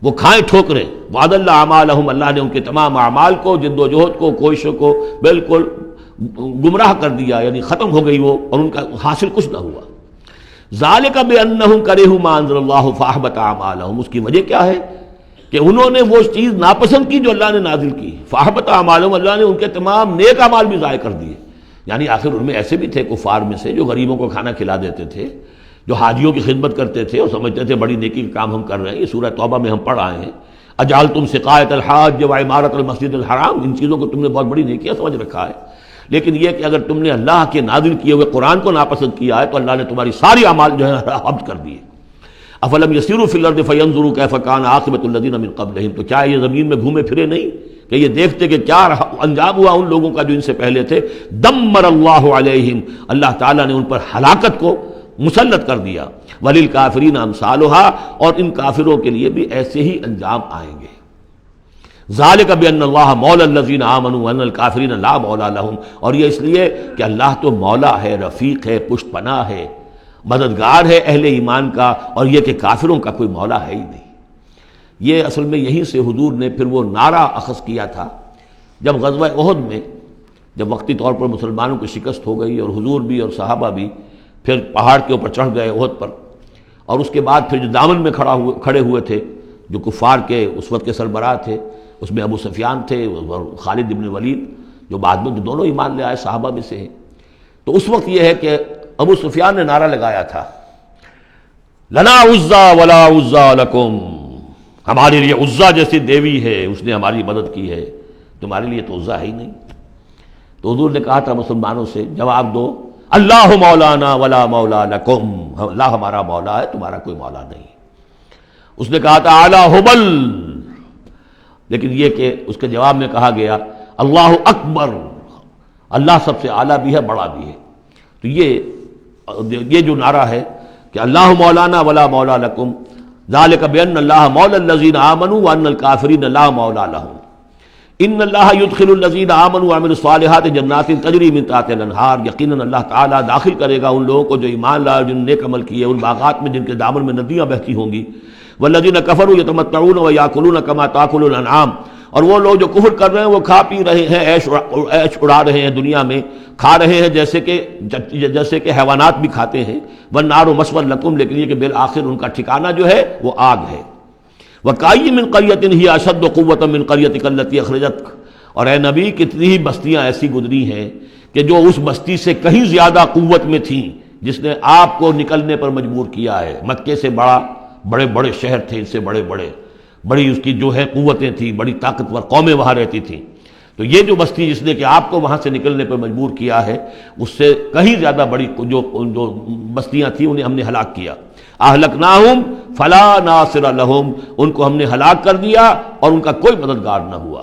Speaker 2: وہ کھائیں ٹھوکریں۔ وعد اللہ اعمالہم، اللہ نے ان کے تمام اعمال کو، جد و جہد کو، کوششوں کو بالکل گمراہ کر دیا، یعنی ختم ہو گئی وہ، اور ان کا حاصل کچھ نہ ہوا۔ ذالک بانہم کرہوا ما انزل اللہ فاحبط اعمالہم، اس کی وجہ کیا ہے کہ انہوں نے وہ چیز ناپسند کی جو اللہ نے نازل کی، فاحبط اعمالہم، اللہ نے ان کے تمام نیک اعمال بھی ضائع کر دیے۔ یعنی آخر ان میں ایسے بھی تھے کفار میں سے جو غریبوں کو کھانا کھلا دیتے تھے، جو حاجیوں کی خدمت کرتے تھے اور سمجھتے تھے بڑی نیکی کا کام ہم کر رہے ہیں۔ یہ سورہ توبہ میں ہم پڑھ آئے ہیں، اجعلتم سقایۃ الحاج وعمارۃ المسجد الحرام، ان چیزوں کو تم نے بہت بڑی نیکیاں سمجھ رکھا ہے، لیکن یہ کہ اگر تم نے اللہ کے نازل کیے ہوئے قرآن کو ناپسند کیا ہے تو اللہ نے تمہاری ساری اعمال جو ہے حبط کر دیے۔ افلم یسیروا فی الارض فینظروا کیف کان عاقبۃ الذین من قبلہم، تو کیا یہ زمین میں گھومے پھرے نہیں کہ یہ دیکھتے کہ کیا انجام ہوا ان لوگوں کا جو ان سے پہلے تھے؟ دمر اللہ علیہم، اللہ تعالیٰ نے ان پر ہلاکت کو مسلط کر دیا۔ وللکافرین امثالھا، اور ان کافروں کے لیے بھی ایسے ہی انجام آئیں گے۔ ذالک بان اللہ مولی الذین آمنوا وان الکافرین لا مولی لہم، اور یہ اس لیے کہ اللہ تو مولا ہے، رفیق ہے، پشت پناہ ہے، مددگار ہے اہل ایمان کا، اور یہ کہ کافروں کا کوئی مولا ہے ہی نہیں۔ یہ اصل میں یہیں سے حضور نے پھر وہ نعرہ اخذ کیا تھا جب غزوہ احد میں، جب وقتی طور پر مسلمانوں کی شکست ہو گئی اور حضور بھی اور صحابہ بھی پھر پہاڑ کے اوپر چڑھ گئے احد پر، اور اس کے بعد پھر جو دامن میں کھڑے ہوئے تھے جو کفار کے اس وقت کے سربراہ تھے، اس میں ابو سفیان تھے اور خالد بن ولید جو بعد میں جو دونوں ایمان لے آئے صحابہ میں سے ہیں۔ تو اس وقت یہ ہے کہ ابو سفیان نے نعرہ لگایا تھا، لنا عزا ولا عزا لکم، ہمارے لیے عزا جیسی دیوی ہے، اس نے ہماری مدد کی ہے، تمہارے لیے تو عزا ہے ہی نہیں۔ تو حضور نے کہا تھا مسلمانوں سے جواب دو، اللہ مولانا ولا مولا لکم، اللہ ہمارا مولا ہے، تمہارا کوئی مولا نہیں۔ اس نے کہا تھا اعلی حبل، لیکن یہ کہ اس کے جواب میں کہا گیا اللہ اکبر، اللہ سب سے اعلیٰ بھی ہے، بڑا بھی ہے۔ تو یہ جو نعرہ ہے کہ اللہ مولانا ولا مولا لکم، ذالک بان اللہ مولی الذین آمنوا وان الکافرین لا مولا لہم، ان اللہ یدخل الذین آمنوا وعملوا الصالحات جنات تجری من تحتها الانہار، یقیناً اللہ تعالیٰ داخل کرے گا ان لوگوں کو جو ایمان لائے، جن نے نیک عمل کیے، ان باغات میں جن کے دامن میں ندیاں بہتی ہوں گی۔ والذین کفروا یتمتعون ویاکلون کما تاکل الانعام، اور وہ لوگ جو کفر کر رہے ہیں وہ کھا پی رہے ہیں، عیش اڑا رہے ہیں دنیا میں، کھا رہے ہیں جیسے کہ حیوانات بھی کھاتے ہیں۔ والنار مثوی لکم، لیکن یہ کہ بالآخر ان کا ٹھکانہ جو ہے وہ آگ ہے۔ وکأی من قریۃ ہی اشد قوۃ من قریتک التی اخرجتک، اور اے نبی کتنی ہی بستیاں ایسی گزری ہیں کہ جو اس بستی سے کہیں زیادہ قوت میں تھیں جس نے آپ کو نکلنے پر مجبور کیا ہے۔ مکے سے بڑے بڑے شہر تھے، ان سے بڑی اس کی جو ہے قوتیں تھیں، بڑی طاقتور قومیں وہاں رہتی تھیں۔ تو یہ جو بستی جس نے کہ آپ کو وہاں سے نکلنے پر مجبور کیا ہے، اس سے کہیں زیادہ بڑی جو بستیاں تھیں انہیں ہم نے ہلاک کیا۔ اہلکناہم فلا ناصر لہم، ان کو ہم نے ہلاک کر دیا اور ان کا کوئی مددگار نہ ہوا۔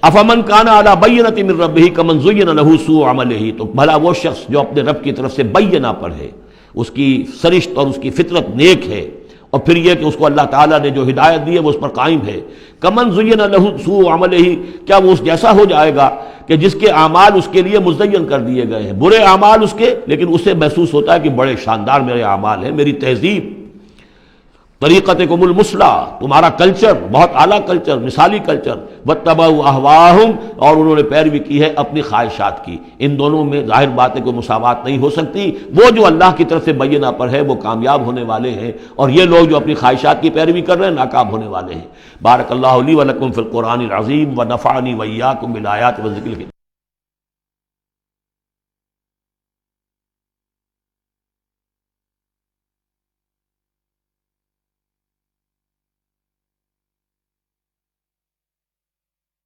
Speaker 2: افمن کان علی بینۃ من ربہ کمن زین لہ سوء عملہ، تو بھلا وہ شخص جو اپنے رب کی طرف سے بینہ پر ہے، اس کی سرشت اور اس کی فطرت نیک ہے، اور پھر یہ کہ اس کو اللہ تعالیٰ نے جو ہدایت دی ہے وہ اس پر قائم ہے۔ کمن زین لہ سوء عملہ، کیا وہ اس جیسا ہو جائے گا کہ جس کے اعمال اس کے لیے مزین کر دیے گئے ہیں، برے اعمال اس کے، لیکن اسے محسوس ہوتا ہے کہ بڑے شاندار میرے اعمال ہیں، میری تہذیب، طریقتکم المثلیٰ، تمہارا کلچر بہت اعلیٰ کلچر، مثالی کلچر، واتبعوا اہواءہم، اور انہوں نے پیروی کی ہے اپنی خواہشات کی۔ ان دونوں میں ظاہر بات ہے کوئی مساوات نہیں ہو سکتی۔ وہ جو اللہ کی طرف سے بینہ پر ہے وہ کامیاب ہونے والے ہیں، اور یہ لوگ جو اپنی خواہشات کی پیروی کر رہے ہیں ناکام ہونے والے ہیں۔ بارک اللہ لی ولکم فی القرآن العظیم ونفعنی وإیاکم بالآیات والذکر الحکیم۔